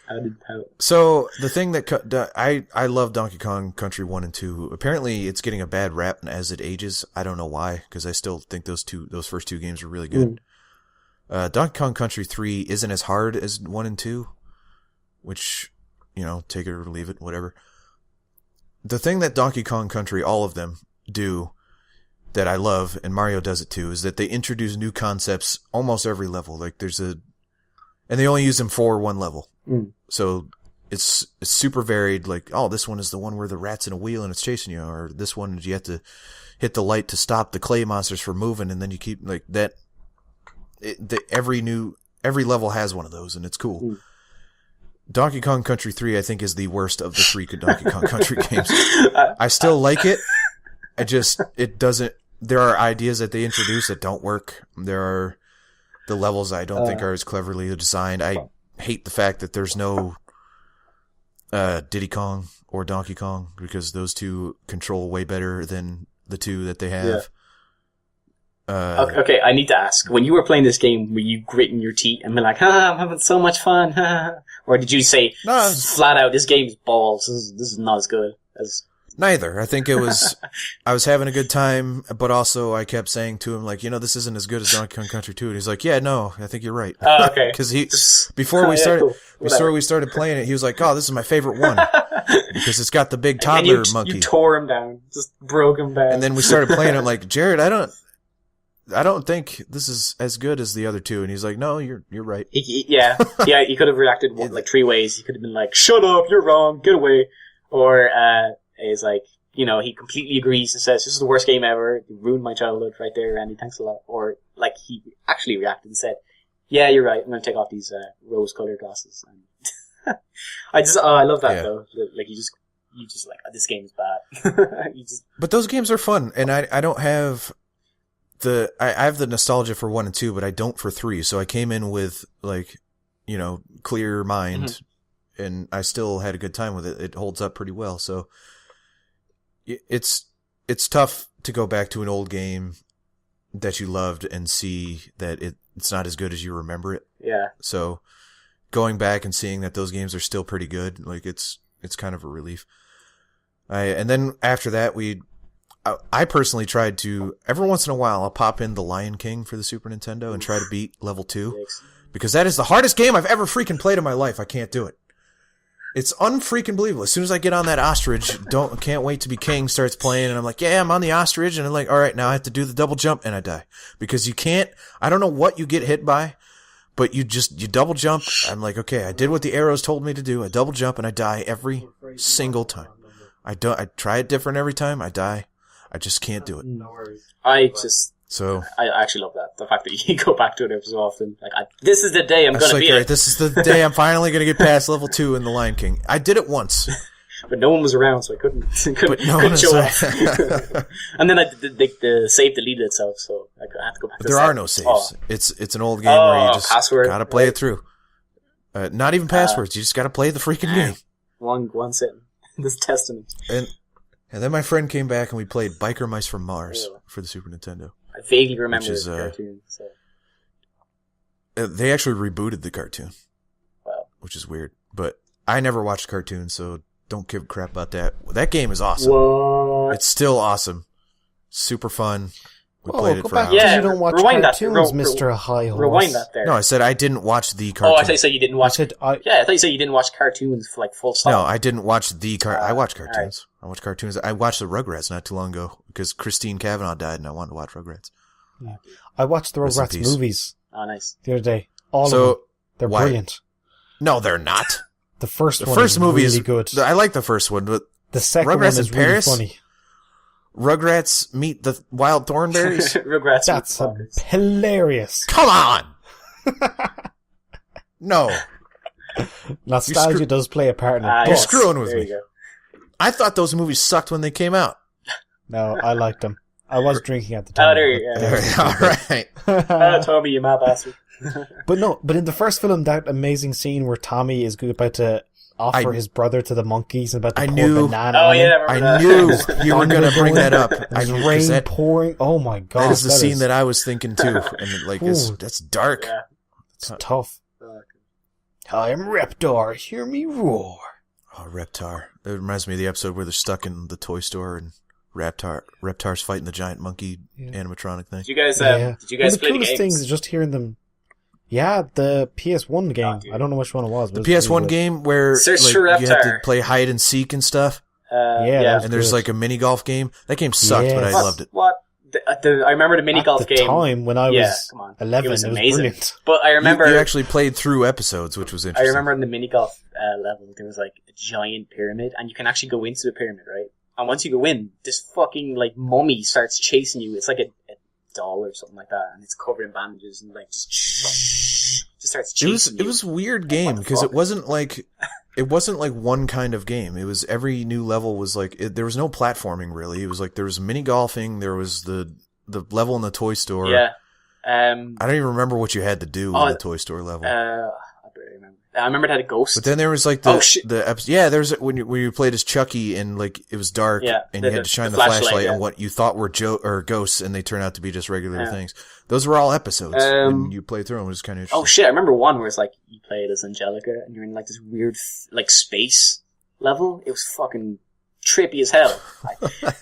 So the thing that I love Donkey Kong Country 1 and 2. Apparently it's getting a bad rap as it ages. I don't know why, because I still think those first two games are really good. Donkey Kong Country 3 isn't as hard as 1 and 2, which, take it or leave it, whatever. The thing that Donkey Kong Country, all of them, do that I love, and Mario does it too, is that they introduce new concepts almost every level. Like and they only use them for one level. So it's super varied. Like, oh, this one is the one where the rat's in a wheel and it's chasing you, or this one you have to hit the light to stop the clay monsters from moving, and then you keep like that. Every level has one of those, and it's cool. Donkey Kong Country 3, I think, is the worst of the 3 Donkey Kong Country games. I still like it. It doesn't. There are ideas that they introduce that don't work. There are the levels I don't think are as cleverly designed. I hate the fact that there's no Diddy Kong or Donkey Kong, because those two control way better than the two that they have. Okay, I need to ask. When you were playing this game, were you gritting your teeth and be like, I'm having so much fun? Or did you say, flat out, this game's balls, this is not as good as... Neither. I think it was, I was having a good time, but also I kept saying to him, like, this isn't as good as Donkey Kong Country 2. And he's like, yeah, no, I think you're right. Oh, okay. Because before we started playing it, he was like, oh, this is my favorite one. Because it's got the big toddler monkey. You tore him down. Just broke him down. And then we started playing it. I'm like, Jared, I don't think this is as good as the other two. And he's like, no, you're right. Yeah, he could have reacted like 3 ways. He could have been like, shut up, you're wrong, get away. Or, is like, he completely agrees and says, this is the worst game ever. You ruined my childhood right there, Andy, thanks a lot. Or like he actually reacted and said, "Yeah, you're right. I'm going to take off these rose-colored glasses." And I love that though. Like you just like, oh, this game is bad. But those games are fun, and I don't have I have the nostalgia for 1 and 2, but I don't for 3. So I came in with like, clear mind, and I still had a good time with it. It holds up pretty well. So it's tough to go back to an old game that you loved and see that it's not as good as you remember it. Yeah. So going back and seeing that those games are still pretty good, like it's kind of a relief. And then after that, I personally tried to, every once in a while, I'll pop in The Lion King for the Super Nintendo and try to beat level 2, because that is the hardest game I've ever freaking played in my life. I can't do it. It's unfreaking believable. As soon as I get on that ostrich, can't wait to be king starts playing, and I'm like, yeah, I'm on the ostrich, and I'm like, all right, now I have to do the double jump, and I die. Because you can't, I don't know what you get hit by, but you double jump. I'm like, okay, I did what the arrows told me to do. I double jump, and I die every single time. I try it different every time. I die. I just can't do it. No worries. I actually love that. The fact that you go back to it every so often. Like, this is the day I'm going to beat it. This is the day I'm finally going to get past level 2 in The Lion King. I did it once. But no one was around, so I couldn't show up. And then the save deleted itself, so I had to go back to There are no saves. Oh. It's an old game where you just gotta play it through. Not even passwords. You just gotta play the freaking game. One sitting. This testament. And then my friend came back and we played Biker Mice from Mars for the Super Nintendo. I vaguely remember the cartoon. So. They actually rebooted the cartoon. Wow. Which is weird. But I never watched cartoons, so don't give a crap about that. That game is awesome. What? It's still awesome. Super fun. We played it for hours. Yeah, you don't watch cartoons, Mr. High Horse. Rewind that there. No, I said I didn't watch the cartoon. Oh, I thought you said you didn't watch... I thought you said you didn't watch cartoons for, like, full stop. No, I didn't watch the I watch cartoons. Right. I watch cartoons. I watched the Rugrats not too long ago because Christine Cavanaugh died and I wanted to watch Rugrats. Yeah. I watched the Rugrats movies. Oh, nice. The other day. All of them. They're brilliant. No, they're not. The first movie is really good. I like the first one, but the second Rugrats one is in Paris? really funny. Rugrats meet the wild thornberries? Rugrats. That's hilarious. Come on! No. Nostalgia does play a part in it. You're screwing with me. I thought those movies sucked when they came out. No, I liked them. I was drinking at the time. Oh, there you go. All right. Oh, Tommy, you mad bastard. But in the first film, that amazing scene where Tommy is about to offer his brother to the monkeys and about to pour a banana on him. I knew you were going to bring that up. There's rain pouring. Oh my god. That is the scene that I was thinking too. And that's dark. Yeah. It's tough. I am Reptar. Hear me roar. Oh, Reptar. It reminds me of the episode where they're stuck in the toy store and Reptar's fighting the giant monkey animatronic thing. Did you guys play the games? The coolest things is just hearing them. Yeah, the PS1 game. I don't know which one it was. But the PS1 game where you had to play hide and seek and stuff. And there's like a mini golf game. That game sucked, but I loved it. What? I remember the mini golf game. At the time when I was 11, it was amazing. Brilliant. But I remember you actually played through episodes, which was interesting. I remember in the mini golf level there was like a giant pyramid, and you can actually go into the pyramid, right? And once you go in, this fucking like mummy starts chasing you. It's like a doll or something like that, and it's covered in bandages and like just starts chasing you. It was a weird game because it wasn't like one kind of game. It was every new level was like there was no platforming really. It was like there was mini golfing, there was the level in the toy store. Yeah. I don't even remember what you had to do in the toy store level. I barely remember. I remember it had a ghost. But then there was like the episode. Yeah, there's when you played as Chucky and like it was dark and you had to shine the flashlight on what you thought were ghosts and they turned out to be just regular things. Those were all episodes when you played through them. It was kind of interesting. Oh shit! I remember one where it's like you played as Angelica and you're in like this weird like space level. It was fucking trippy as hell.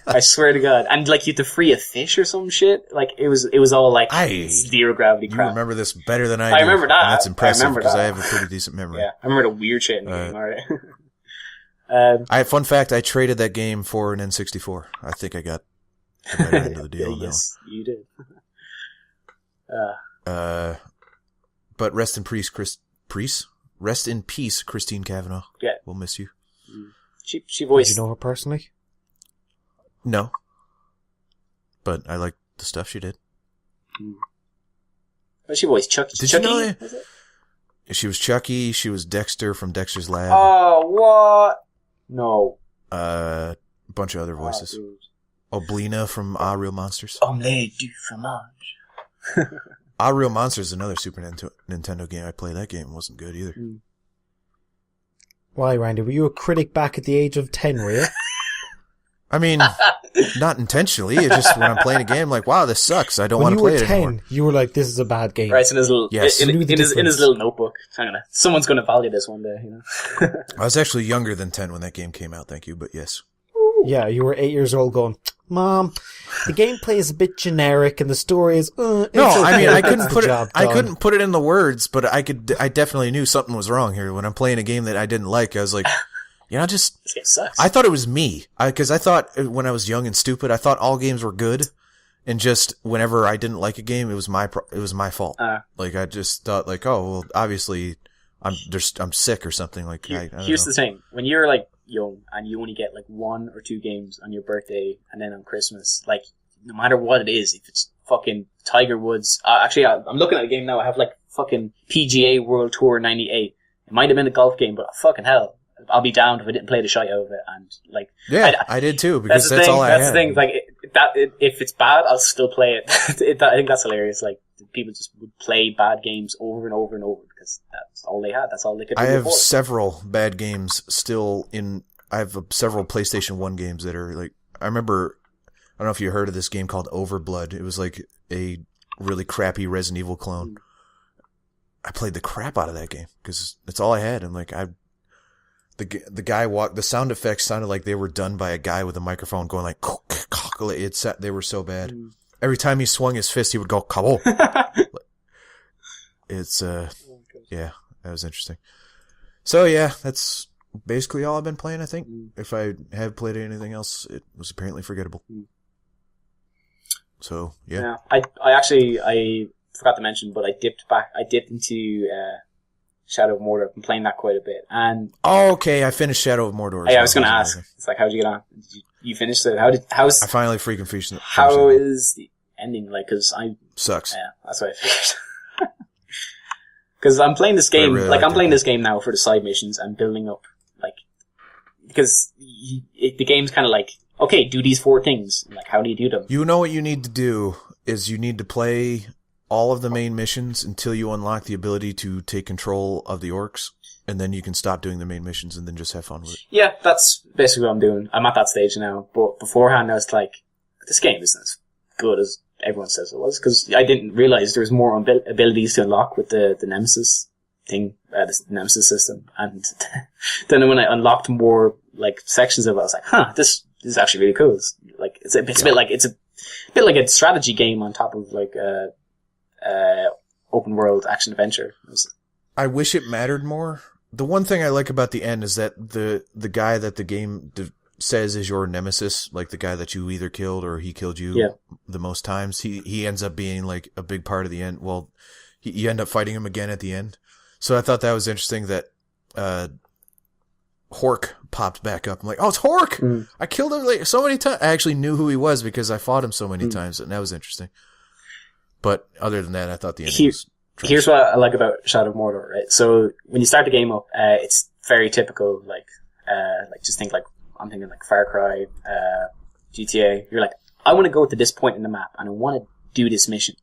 I swear to God. And like you had to free a fish or some shit. Like it was all like zero gravity crap. You remember this better than I do. I remember that. And that's impressive because I have a pretty decent memory. Yeah, I remember the weird shit in the game. Alright. Fun fact: I traded that game for an N64. I think I got the better end of the deal. Yes, you did. But rest in peace, Rest in peace, Christine Cavanaugh. Yeah, we'll miss you. She voiced. Did you know her personally? No, but I like the stuff she did. Was she always Chucky? Did Chucky? you know that? She was Chucky. She was Dexter from Dexter's Lab. Oh, what? No. A bunch of other voices. Oblina from Ah Real Monsters. Omelette du fromage. Ah Real Monsters is another Super Nintendo game. I played that game. It wasn't good either. Why, Randy? Were you a critic back at the age of 10, were you? I mean, not intentionally. It's just when I'm playing a game, like, wow, this sucks. I don't want to play it anymore. When you were 10, you were like, this is a bad game. Right, so in his little, yes. in his little notebook. Someone's gonna value this one day, you know? I was actually younger than 10 when that game came out, thank you, but yes. Yeah, you were 8 years old going, Mom, the gameplay is a bit generic and the story is, No, I mean, I couldn't put it in the words, but I definitely knew something was wrong here. When I'm playing a game that I didn't like, I was like, this game sucks. I thought it was me. Because I thought when I was young and stupid, I thought all games were good. And just whenever I didn't like a game, it was my fault. Like, I just thought like, oh, well, obviously I'm sick or something. Like, here's the thing. When you're like young and you only get like 1 or 2 games on your birthday and then on Christmas, like, no matter what it is, if it's fucking Tiger Woods, actually, I'm looking at a game now. I have like fucking PGA World Tour 98. It might have been a golf game, but fucking hell, I'll be down if I didn't play the shit out of it. And like, yeah, I did too, because that's all I had. That's the thing. Like, if it's bad, I'll still play it. I think that's hilarious. Like, people just would play bad games over and over and over because that's all they had. That's all they could do. I have several bad games still I have several PlayStation 1 games that are like, I remember, I don't know if you heard of this game called Overblood. It was like a really crappy Resident Evil clone. I played the crap out of that game because that's all I had. And like, the guy the sound effects sounded like they were done by a guy with a microphone going like, they were so bad. Every time he swung his fist, he would go, kaboo. Yeah, that was interesting. So yeah, that's basically all I've been playing, I think. If I have played anything else, it was apparently forgettable. So, yeah. I forgot to mention, but I dipped into Shadow of Mordor. I've been playing that quite a bit. And okay, I finished Shadow of Mordor. I was going to ask. It's like, how'd you get on? You finished it? I finally freaking finished it. How is the ending? Like, cause sucks. Yeah, that's what I figured. Cause I'm playing this game, really I'm playing this game now for the side missions and building up, like, because the game's kind of like, okay, do these 4 things. Like, how do you do them? You know what you need to do is you need to play all of the main missions until you unlock the ability to take control of the orcs, and then you can stop doing the main missions and then just have fun with it. Yeah, that's basically what I'm doing. I'm at that stage now, but beforehand I was like, this game isn't as good as everyone says it was, because I didn't realize there was more abilities to unlock with the Nemesis thing, the Nemesis system, and then when I unlocked more like sections of it, I was like, huh, this is actually really cool. It's a bit like a strategy game on top of like open world action adventure. I wish it mattered more. The one thing I like about the end is that the guy that the game says is your nemesis, like the guy that you either killed or he killed you the most times, he ends up being like a big part of the end. Well, you end up fighting him again at the end. So I thought that was interesting that Hork popped back up. I'm like, oh, it's Hork! I killed him like so many times. I actually knew who he was because I fought him so many times, and that was interesting. But other than that, I thought the ending was trash. Here's what I like about Shadow of Mordor, right? So when you start the game up, it's very typical, like just think like, I'm thinking like Far Cry, GTA. You're like, I want to go to this point in the map and I want to do this mission.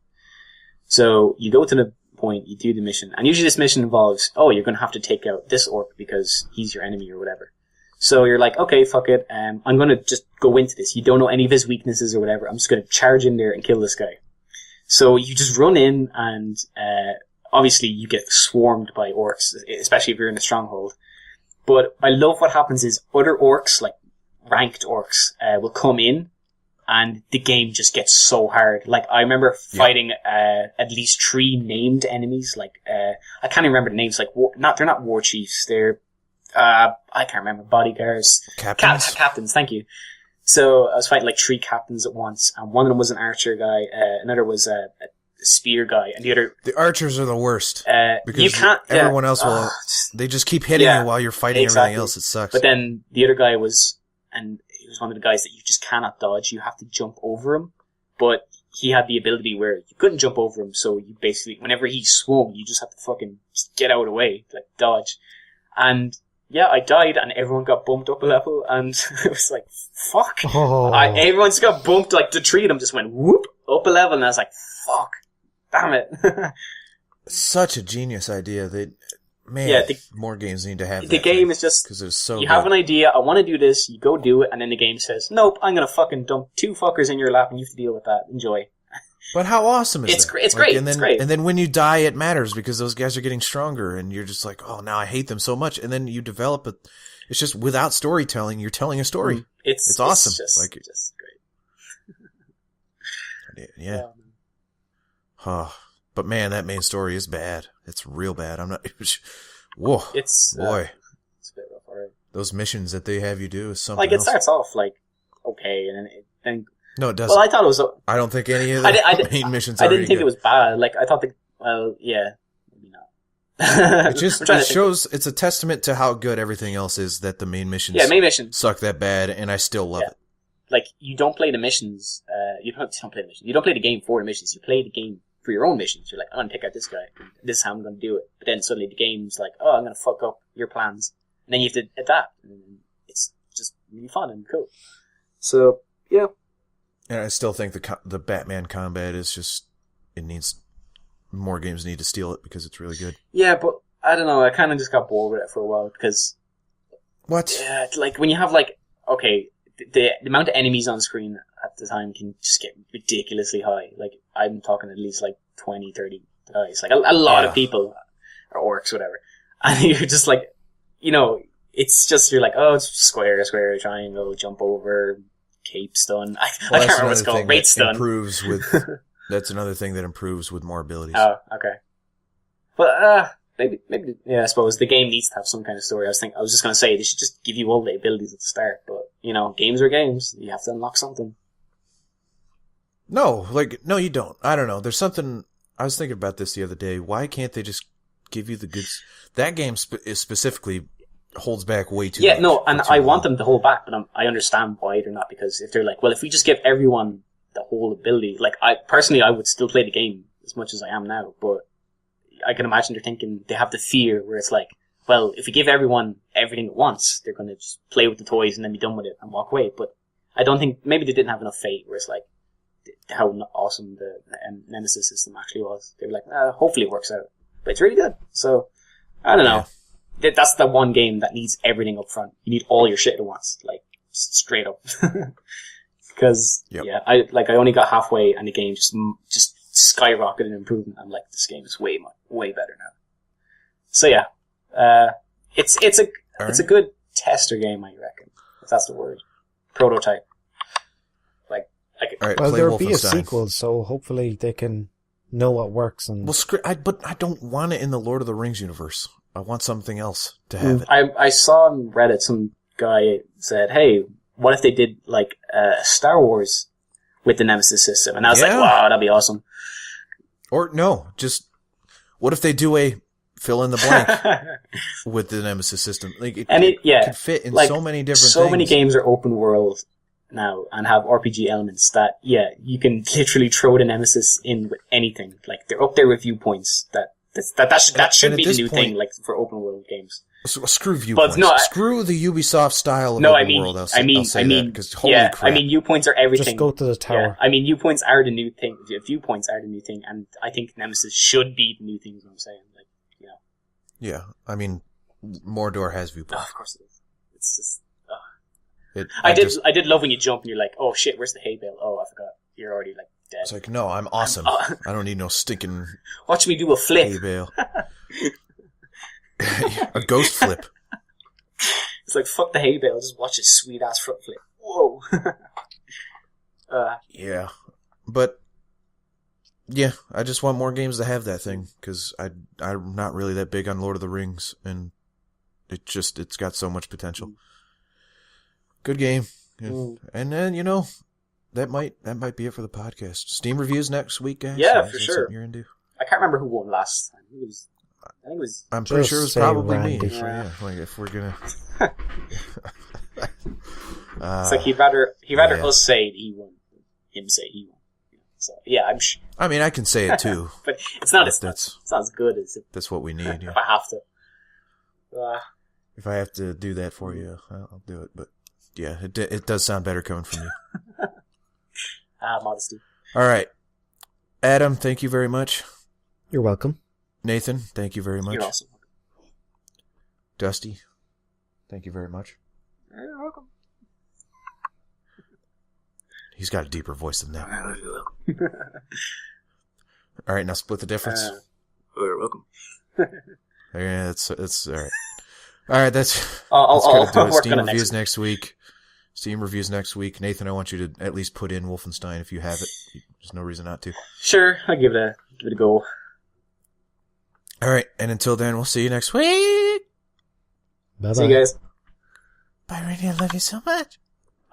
So you go to the point, you do the mission, and usually this mission involves, oh, you're going to have to take out this orc because he's your enemy or whatever. So you're like, okay, fuck it, I'm going to just go into this. You don't know any of his weaknesses or whatever. I'm just going to charge in there and kill this guy. So you just run in and, obviously you get swarmed by orcs, especially if you're in a stronghold. But I love what happens is other orcs, like ranked orcs, will come in and the game just gets so hard. Like, I remember fighting, at least 3 named enemies. Like, I can't even remember the names. Like, they're not war chiefs. They're, I can't remember, bodyguards. Captains, thank you. So I was fighting like 3 captains at once, and one of them was an archer guy, another was a spear guy, and the other... The archers are the worst. Because you can't... Everyone else will... They just keep hitting you while you're fighting everything else. It sucks. But then the other guy was... And he was one of the guys that you just cannot dodge. You have to jump over him. But he had the ability where you couldn't jump over him, so you basically, whenever he swung, you just had to fucking just get out of the way, like dodge. And yeah, I died, and everyone got bumped up a level, and it was like, fuck. Everyone just got bumped, like the three of them just went whoop up a level, and I was like, fuck, damn it. Such a genius idea. More games need to have that. The game is just, because it's so you good. have an idea, I want to do this, you go do it, and then the game says, nope, I'm gonna fucking dump 2 fuckers in your lap, and you have to deal with that. Enjoy. But how awesome is that? It's great. It's great. And then when you die, it matters because those guys are getting stronger, and you're just like, oh, now I hate them so much. And then you develop it. It's just without storytelling, you're telling a story. It's awesome. It's just great. Yeah. But man, that main story is bad. It's real bad. I'm not. Whoa. It's boy. It's a bit rough. Alright. Those missions that they have you do is something. Like it else. starts off like okay, and then. No, it doesn't. Well, I thought it was. I don't think any of the main missions. I didn't think good. it was bad. Like I thought yeah, maybe It not. shows. It's a testament to how good everything else is that the main missions. Yeah, main missions suck that bad, and I still love it. Like you don't play the missions. You don't play the missions. You don't play the game for the missions. You play the game for your own missions. You're like, I'm gonna pick out this guy. This is how I'm gonna do it. But then suddenly the game's like, oh, I'm gonna fuck up your plans, and then you have to adapt. And it's just really fun and cool. So yeah. And I still think the Batman combat is just, it needs, more games need to steal it because it's really good. Yeah, but I don't know, I kind of just got bored with it for a while because... What? Yeah, like when you have like, okay, the amount of enemies on screen at the time can just get ridiculously high. Like, I'm talking at least like 20, 30 guys. Like a lot of people, or orcs, whatever. And you're just like, you know, it's just, you're like, oh, it's square, triangle, jump over... cape stun. I can't remember what it's called. Rate stun. That's another thing that improves with more abilities. Oh, okay. But maybe, yeah. I suppose the game needs to have some kind of story. I was just going to say they should just give you all the abilities at the start. But you know, games are games. You have to unlock something. No, you don't. I don't know. There's something. I was thinking about this the other day. Why can't they just give you the goods? That game is specifically holds back way too much. Yeah, no, and I want them to hold back, but I understand why they're not, because if they're like, well, if we just give everyone the whole ability, like, I would still play the game as much as I am now, but I can imagine they're thinking, they have the fear where it's like, well, if we give everyone everything at once, they're going to just play with the toys and then be done with it and walk away, but I don't think, maybe they didn't have enough faith where it's like, how awesome the Nemesis system actually was. They were like, hopefully it works out, but it's really good, so, I don't know. Yeah. That's the one game that needs everything up front. You need all your shit at once, like straight up. Because I only got halfway and the game just skyrocketed in improvement. I'm like, this game is way better now. So yeah, it's a good tester game, I reckon, if that's the word. Prototype. Well, there'll be a sequel, so hopefully they can know what works. And but I don't want it in the Lord of the Rings universe. I want something else to have it. I saw on Reddit some guy said, hey, what if they did like Star Wars with the Nemesis system? And I was like, wow, that'd be awesome. Or no, just what if they do a fill in the blank with the Nemesis system? Like it could fit in so many different things. So many games are open world now and have RPG elements that, you can literally throw the Nemesis in with anything. Like they're up there with viewpoints that should be the new thing, like for open world games. So, screw viewpoints. Screw the Ubisoft style of open world. I mean, because holy crap. I mean, viewpoints are everything. Just go to the tower. Yeah, I mean, viewpoints are the new thing. Viewpoints are the new thing, and I think Nemesis should be the new thing. Is what I'm saying. Like, Yeah, I mean, Mordor has viewpoints. Oh, of course it is. It's just. I did love when you jump and you're like, oh shit, where's the hay bale? Oh, I forgot. You're already like dead. It's like, no, I'm awesome. I don't need no stinking. Watch me do a flip. Hay bale. A ghost flip. It's like, fuck the hay bale, just watch his sweet ass front flip. Whoa. Yeah. But, yeah, I just want more games to have that thing, because I'm not really that big on Lord of the Rings, and it's got so much potential. Good game. And then, that might be it for the podcast. Steam reviews next week, guys. Yeah, for sure. You're into? I can't remember who won last time. I think it was. I'm pretty sure it was probably Randy. me. Yeah. Like if we're gonna. It's like he'd rather us say he won, him say he won. So yeah, I mean, I can say it too. but it's not That's it's not as good as it, that's what we need. Yeah. if I have to. If I have to do that for you, I'll do it. But yeah, it does sound better coming from you. Modesty. All right, Adam, thank you very much. You're welcome. Nathan, thank you very much. You're awesome. Dusty, thank you very much. You're welcome. He's got a deeper voice than that. All right, now split the difference. You're welcome. Yeah, it's all right. All right, that's I'll gonna do it. work Steam on it reviews next week. Steam reviews next week. Nathan, I want you to at least put in Wolfenstein if you have it. There's no reason not to. Sure, I'll give it a go. All right, and until then, we'll see you next week. Bye-bye. See you guys. Bye, Randy. I love you so much.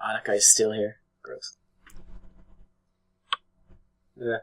Oh, that guy's still here. Gross. Yeah.